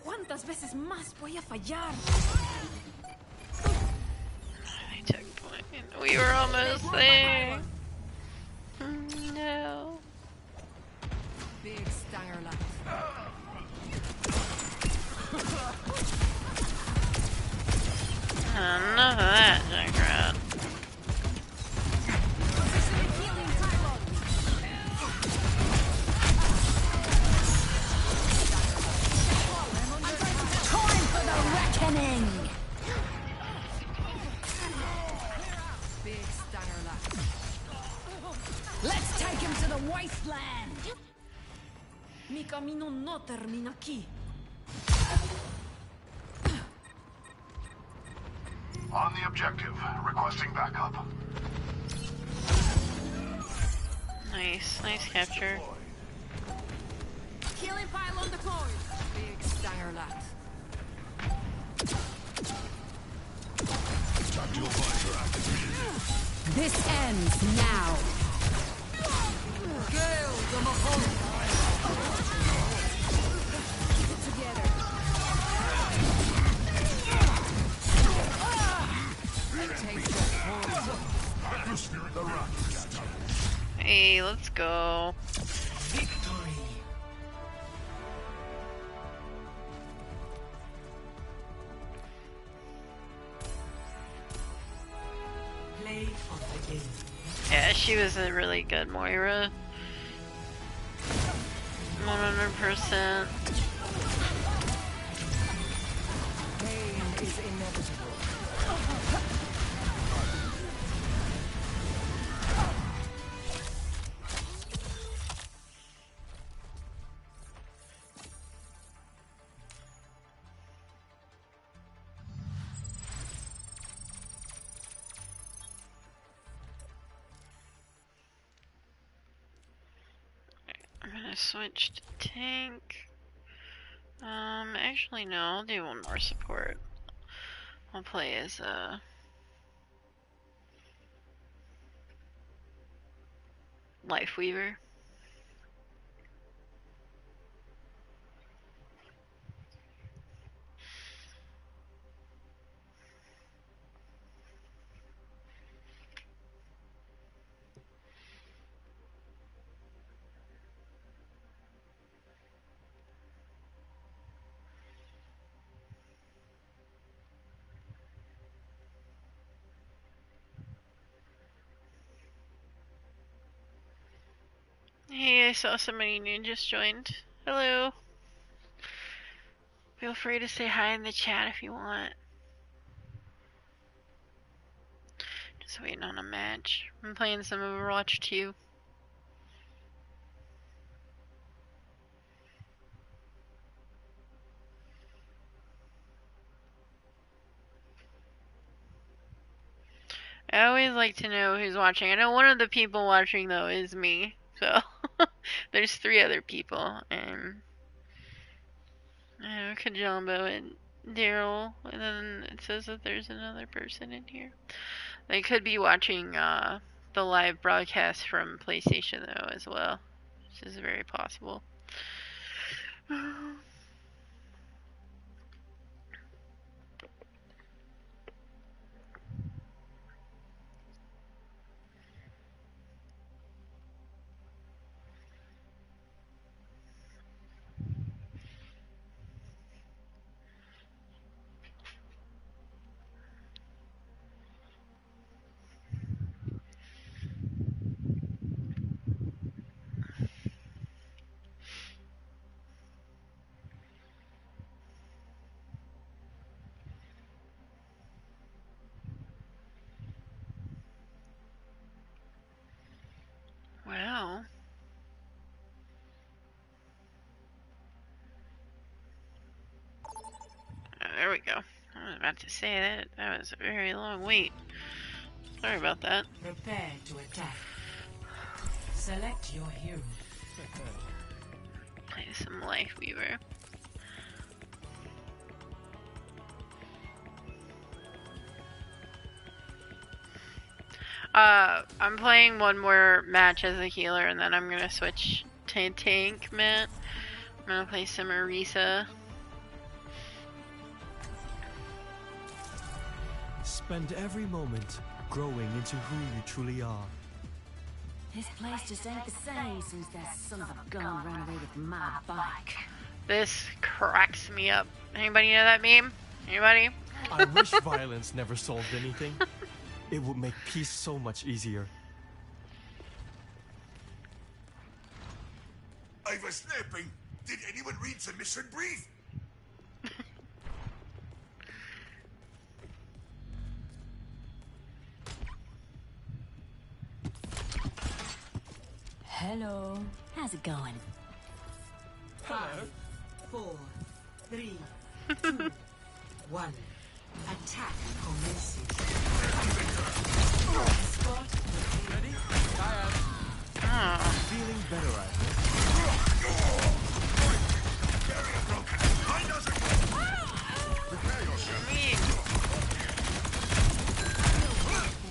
¿Cuántas veces más voy a fallar? I took point. We were almost there. No. Big stanger left. Enough of that, Junkrat. Time for the reckoning! Big stanger left. Let's take him to the wasteland! Mi camino no termina aquí. On the objective, requesting backup. Nice, nice capture. Healing pylon deployed. Big stanger left. Tactical visor activated. This ends now. Gale the Mahoney. Together. Taste of poison. Atmosphere the rockets. Hey, let's go. Victory. Play of the game. Yeah, she was a really good Moira. 100%. Pain is inevitable. I'm gonna switch to tank. Actually no, I'll do one more support. I'll play as Life Weaver. Hey, I saw somebody new just joined. Hello. Feel free to say hi in the chat if you want. Just waiting on a match. I'm playing some Overwatch too. I always like to know who's watching. I know one of the people watching though is me. So there's 3 other people, and Kajambo and Daryl, and then it says that there's another person in here. They could be watching the live broadcast from PlayStation though as well, which is very possible. Wow. There we go. I was about to say that was a very long wait. Sorry about that. Prepare to attack. Select your hero. Play some Life Weaver. I'm playing one more match as a healer, and then I'm gonna switch to tank, Matt. I'm gonna play some Orisa. Spend every moment growing into who you truly are. This place just ain't the same since that son of a gun ran away with my bike. This cracks me up. Anybody know that meme? Anybody? I wish violence never solved anything. It would make peace so much easier. I was sleeping. Did anyone read the mission brief? Hello. How's it going? 5, 4, 3, 2, 1. Attack commences. Ready? Feeling better, I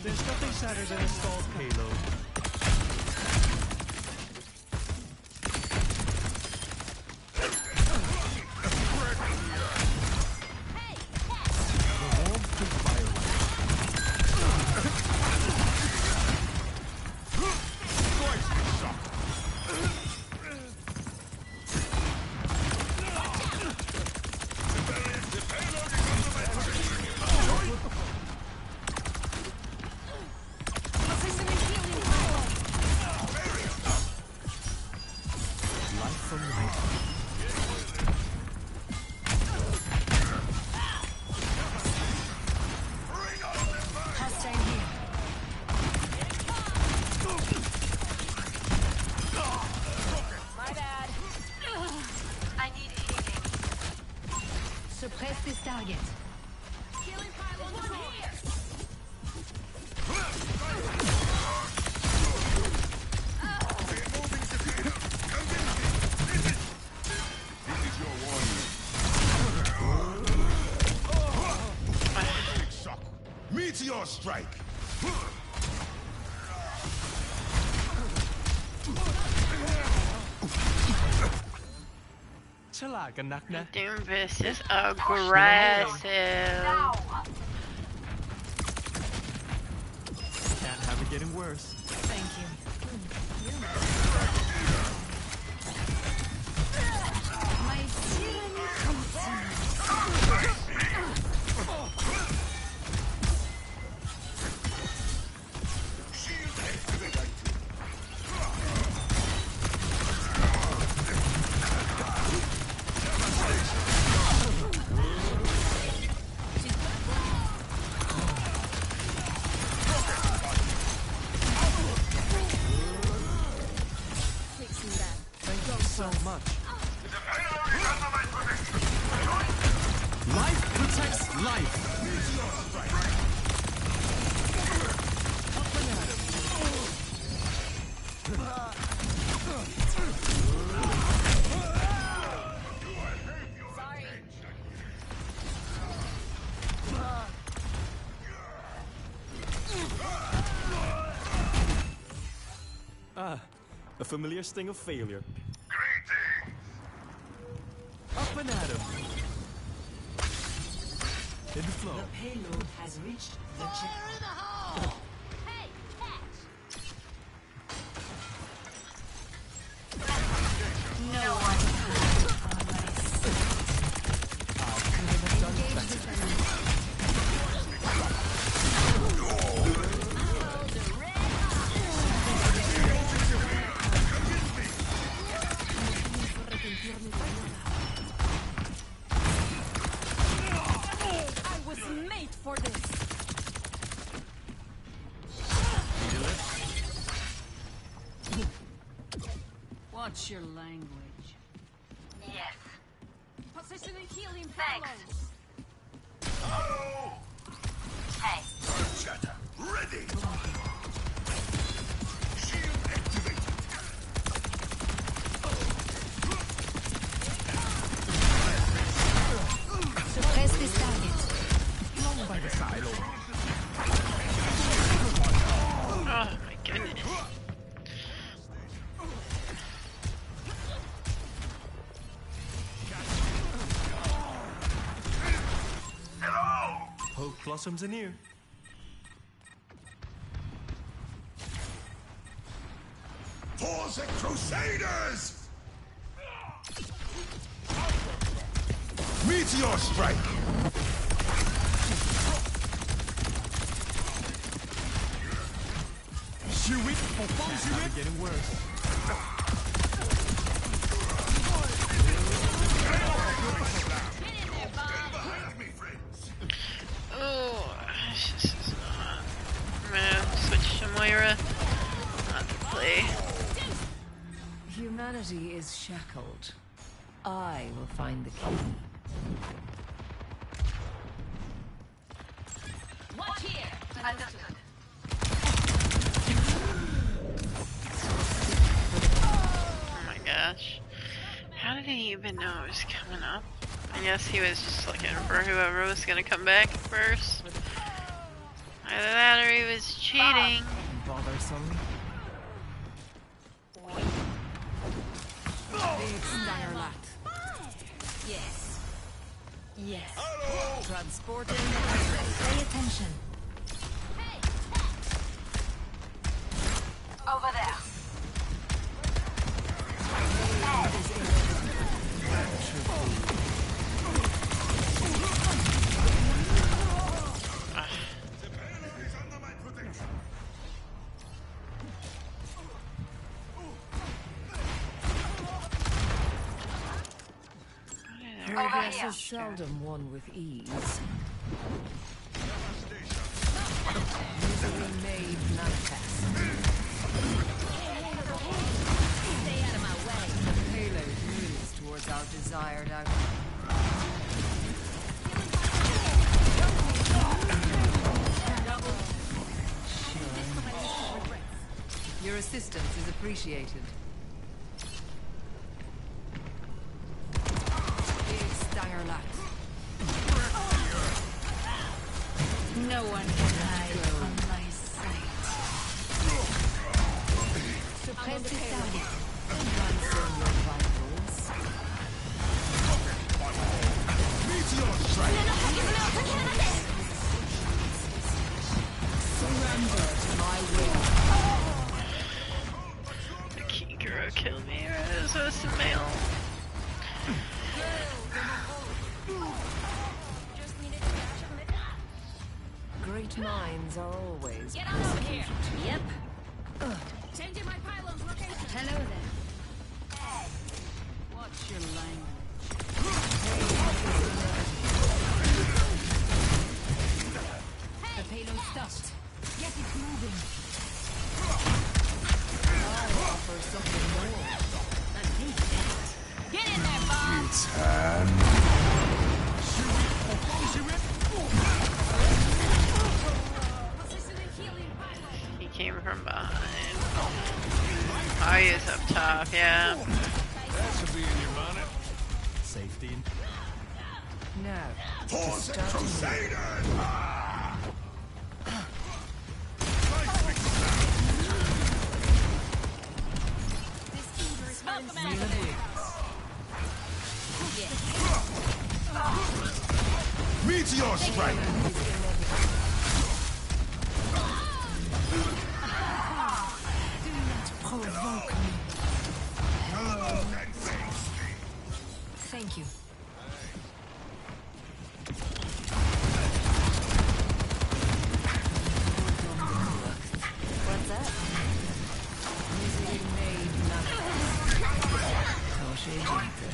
There's nothing sadder than a stalled payload. Suppress this target. Killing pylon one here. Meteor strike. Doomfist is aggressive. Can't have it getting worse. Thank you. My tyranny So much. Life protects life. A familiar sting of failure. Up and at 'em. In the flow. The payload has reached the checkpoint. Hey, catch! No one. I was made for this. What's your language? Yes. Positioning healing Thanks. payloads. Hey. Shatter, ready! Shield activated! Suppress this target. Long by the silo. Oh my goodness. Hope blossoms anear. For the Crusaders! Meteor strike! Shoot it! Shoot it! Getting worse. Behind me, friends! Oh, this is not. I'm gonna switch to Moira. Not to play. Humanity is shackled. I will find the key. Watch here. Understood. Oh my gosh. How did he even know it was coming up? I guess he was just looking for whoever was gonna come back first. Either that or he was cheating. Bothersome. Big Steyerlat. Yes. Yes. Transporting. Pay attention. Over there. Progress is seldom won with ease. Misery made manifest. Stay out of my way. The payload moves towards our desired outcome. Your assistance is appreciated. Big Steyerlat. No one can hide from my sight. Suppress this target. Ransom your vitals. Meteor strike! Surrender to my will. The Kikuro killed me, or I was supposed to mail. Great minds are always Get out of here. Yep. Changing my pylon's location. Hello there. What's your language? The payload stopped. Get it moving. I offer something more. Get in there, Bob. It's time. Positioning healing pylon. He came from behind. Oh, he is up top, yeah. That should be in your bonnet. Safety. Now, For the Crusaders! Meteor strike! Thank you. What's that? Misery made nothing. Toshe gente.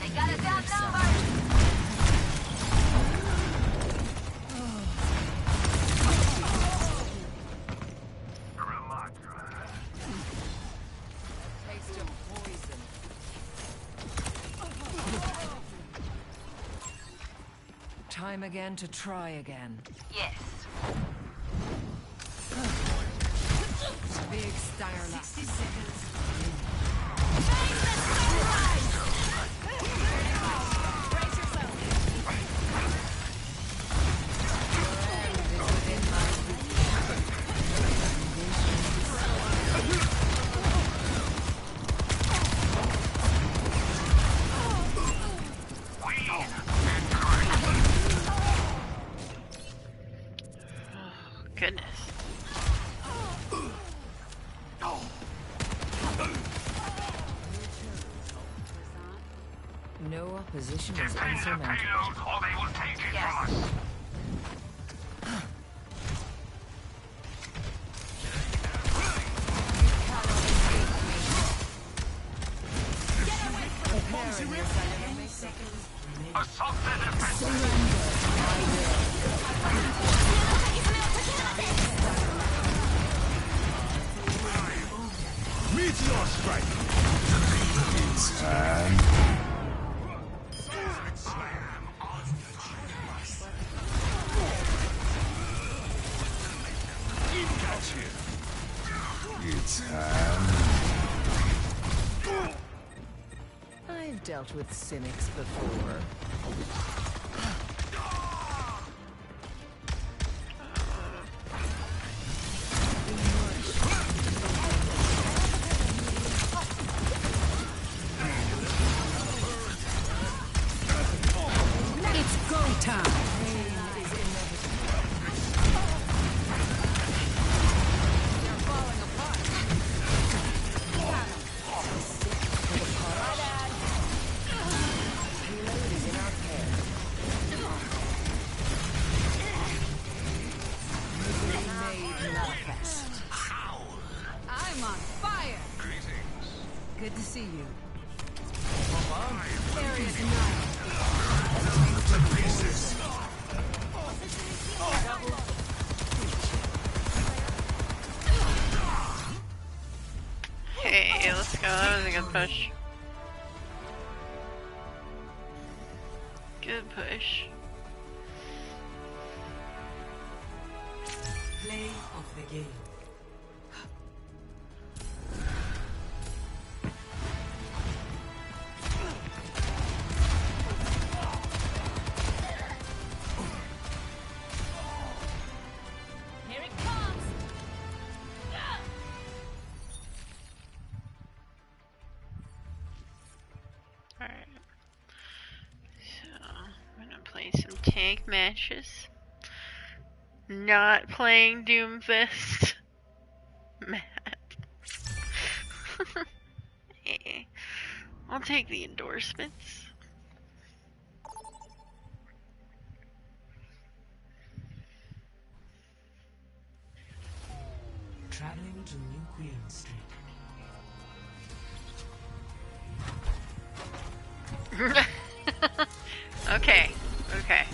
They got us outnumbered. Taste of poison. Time again to try again. Yes. Big Starla. 60 seconds. Brace yourself. Goodness. No opposition is insurmountable. or they will take it from us. Assault the defense. Meteor strike! It's time. Catch him. It's time. I've dealt with cynics before. It's go time. I'm on fire. Good to see you. There is none. Hey, let's go. That was a good push. Good push. Play of the game. Here it comes. Alright. So, I'm gonna play some tank matches. Not playing Doomfist. Mad. Eh, I'll take the endorsements. Traveling to New Queen Street. Okay, okay.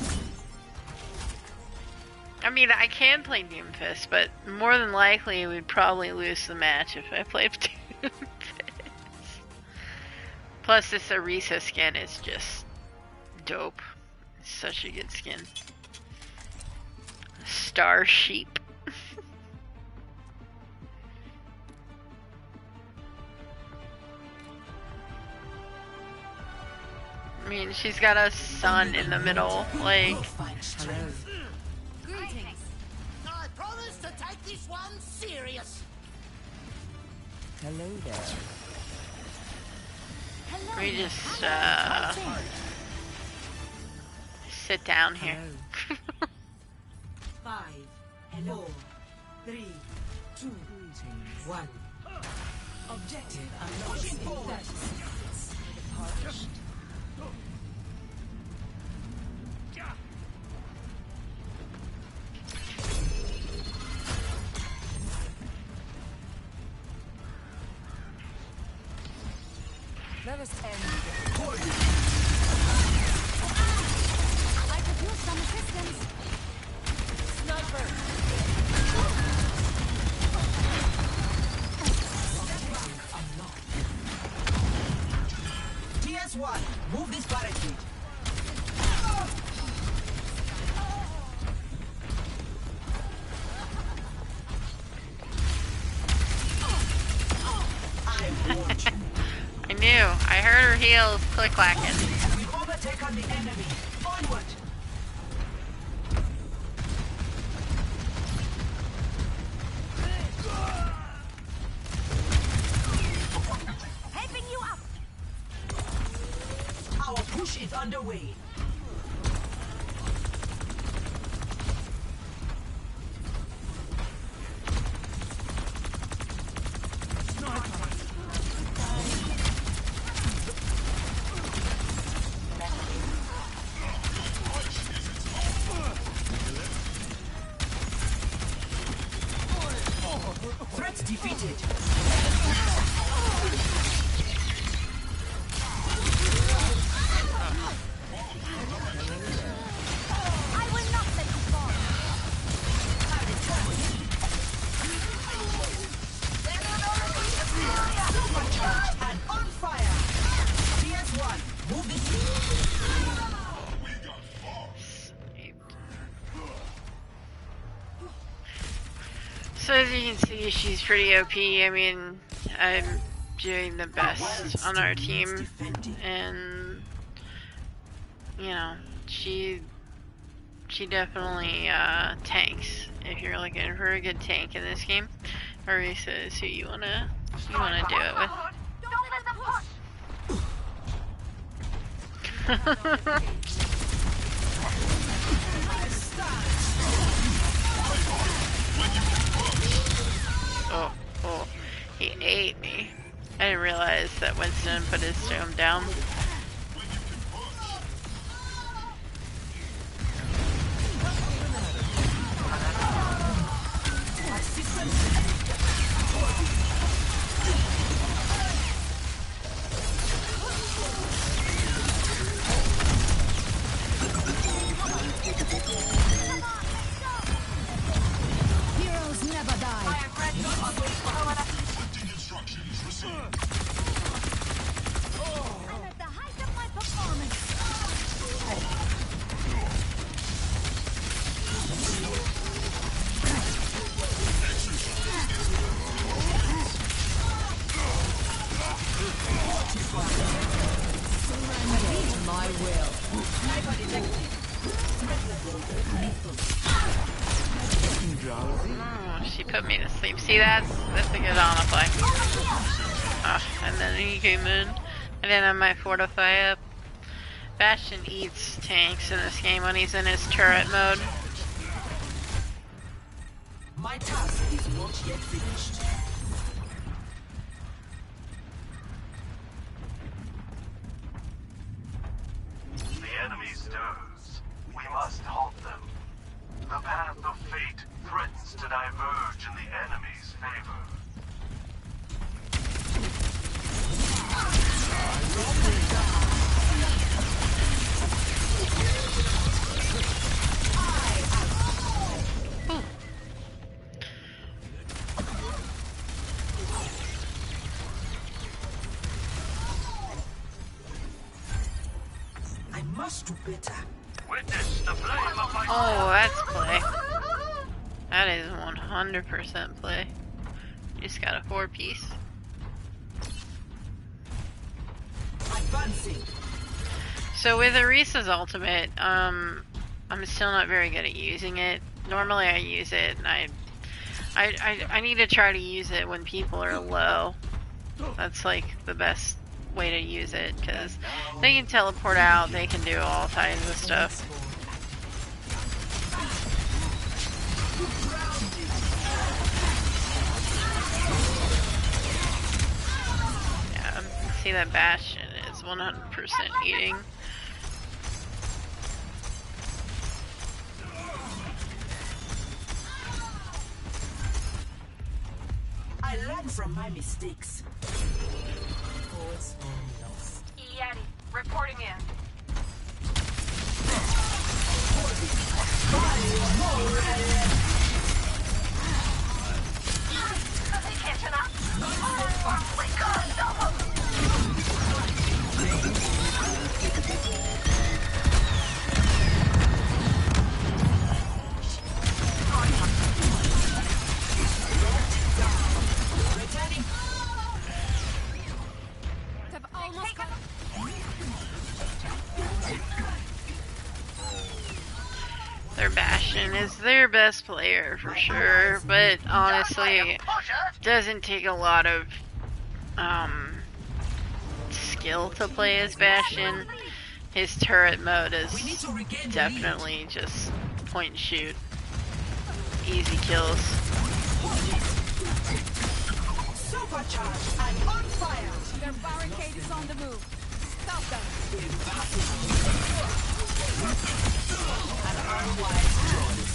I mean, I can play Doomfist, but more than likely we'd probably lose the match if I played Doomfist. Plus, this Arisa skin is just dope. It's such a good skin. Star Sheep. I mean, she's got a son in the middle. Like, Greetings. I promise to take this one serious. Hello there. we just sit down here. 5, 4, 3, 2, 1. Objective unlocked in 30 seconds. Polished. Let us end this. I could use some assistance. TS1, move this barricade. I knew. I heard her heels click-clacking. We overtake on the enemy. Onward. Helping you up. Our push is underway. Threats defeated. I will not let you fall. Supercharged and on fire. TS1, move this. So as you can see, she's pretty OP. I mean, I'm doing the best on our team, and you know, she definitely tanks. If you're looking for a good tank in this game, Marisa is who you wanna do it with. Don't let them push. Oh, he ate me. I didn't realize that Winston put his stone down. Heroes never die. I'm at the height of my performance. Surrender my will. Oh, she put me to sleep. See, that's a good Ana play. And then he came in. I didn't have my fortify up. Bastion eats tanks in this game when he's in his turret mode. My task is not yet finished. The enemy stirs. We must halt them. The path of fate threatens to diverge in the enemy's favor. I must do better. Witness the flame of my Oh, that's play. That is 100% play. You just got a 4-piece. Advancing. So with Arisa's ultimate, I'm still not very good at using it. Normally I use it, and I need to try to use it when people are low. That's like the best way to use it, because they can teleport out, they can do all kinds of stuff. Yeah, see that Bastion is 100% eating. I learn from my mistakes. Yeti, reporting in. Attention up. Their Bastion is their best player for sure, but honestly, doesn't take a lot of skill to play as Bastion. His turret mode is definitely just point and shoot. Easy kills. Supercharged and on fire. Their barricade is on the move. Stop them. An unwise choice.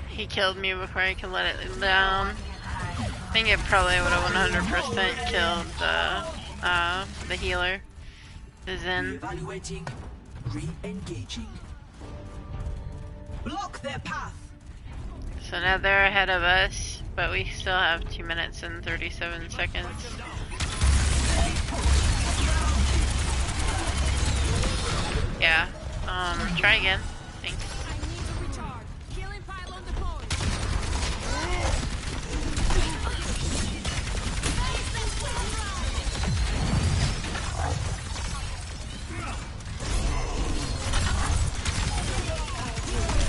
He killed me before I could let it down. I think it probably would have 100% killed the healer. The Zen. Evaluating, re-engaging. Block their path. So now they're ahead of us, but we still have 2 minutes and 37 seconds. Yeah. Try again. Thanks. I need to recharge. Killing pile on the point.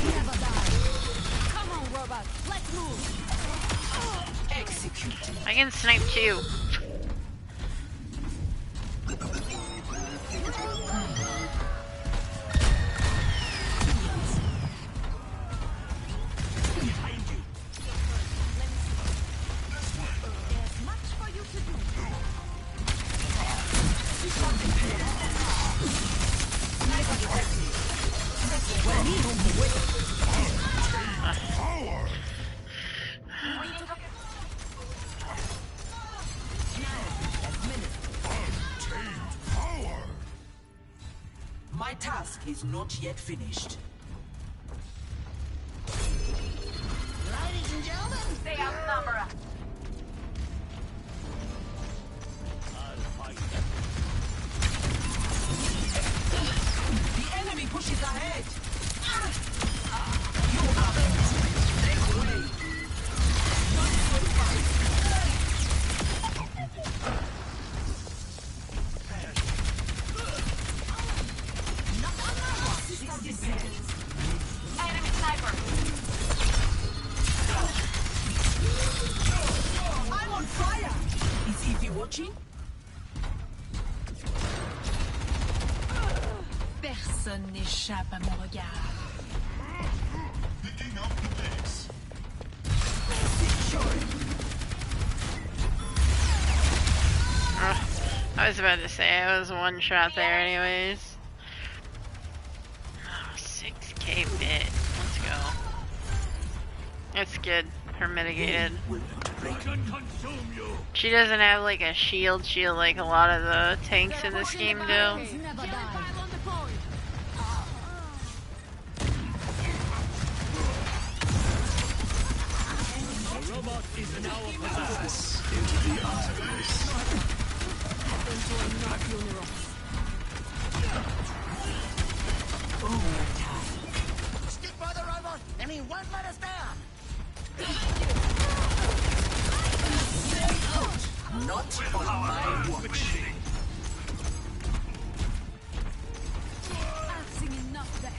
Never die. Come on, robot. Let's move. Executed. I can snipe too. My task is not yet finished. Ladies and gentlemen, they outnumber us. The enemy pushes ahead. You are take away. Enemy sniper. I'm on fire. Is Evie watching? Personne n'échappe à mon regard. Picking up the pace. I was about to say, I was one shot there anyways. Oh, 6k bit. Let's go. Let's good. Her mitigated. She doesn't have like a shield like a lot of the tanks in this game do. Never die. The robot is in our possession. Into the arteries. Stick by the robot, and he won't let us down. Not on my watch. I've seen enough there.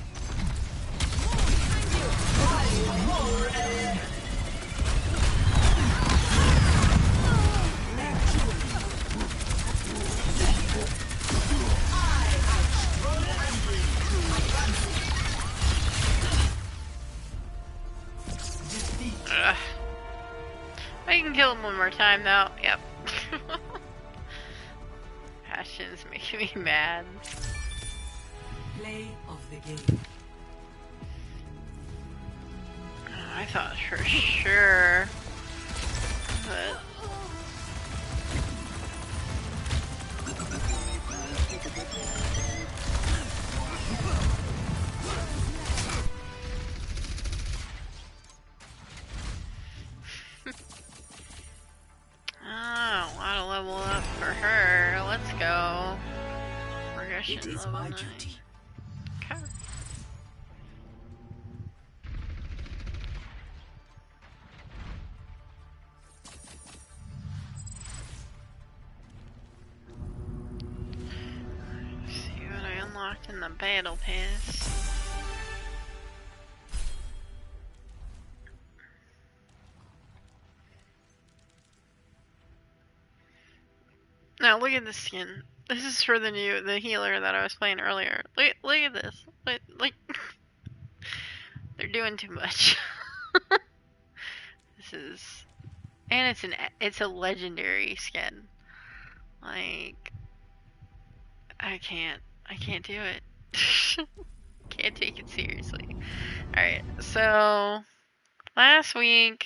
Ugh. I can kill him one more time though. Yep. Passion's making me mad. Play of the game. I thought for sure, but oh, a lot of level up for her. Let's go. Progression It is level my 9. duty. Okay. Let's see what I unlocked in the battle pass. Now look at this skin. This is for the healer that I was playing earlier. Look at this. Like they're doing too much. This is, and it's a legendary skin. Like I can't do it. Can't take it seriously. All right, so last week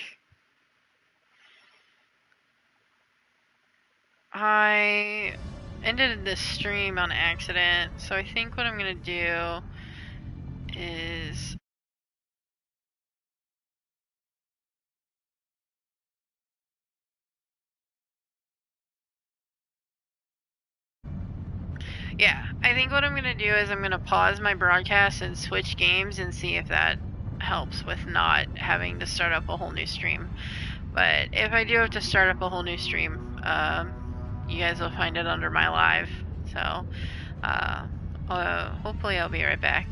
I ended this stream on accident, so I think what I'm gonna do is I think what I'm gonna do is I'm gonna pause my broadcast and switch games and see if that helps with not having to start up a whole new stream. But if I do have to start up a whole new stream, you guys will find it under my live. So hopefully I'll be right back.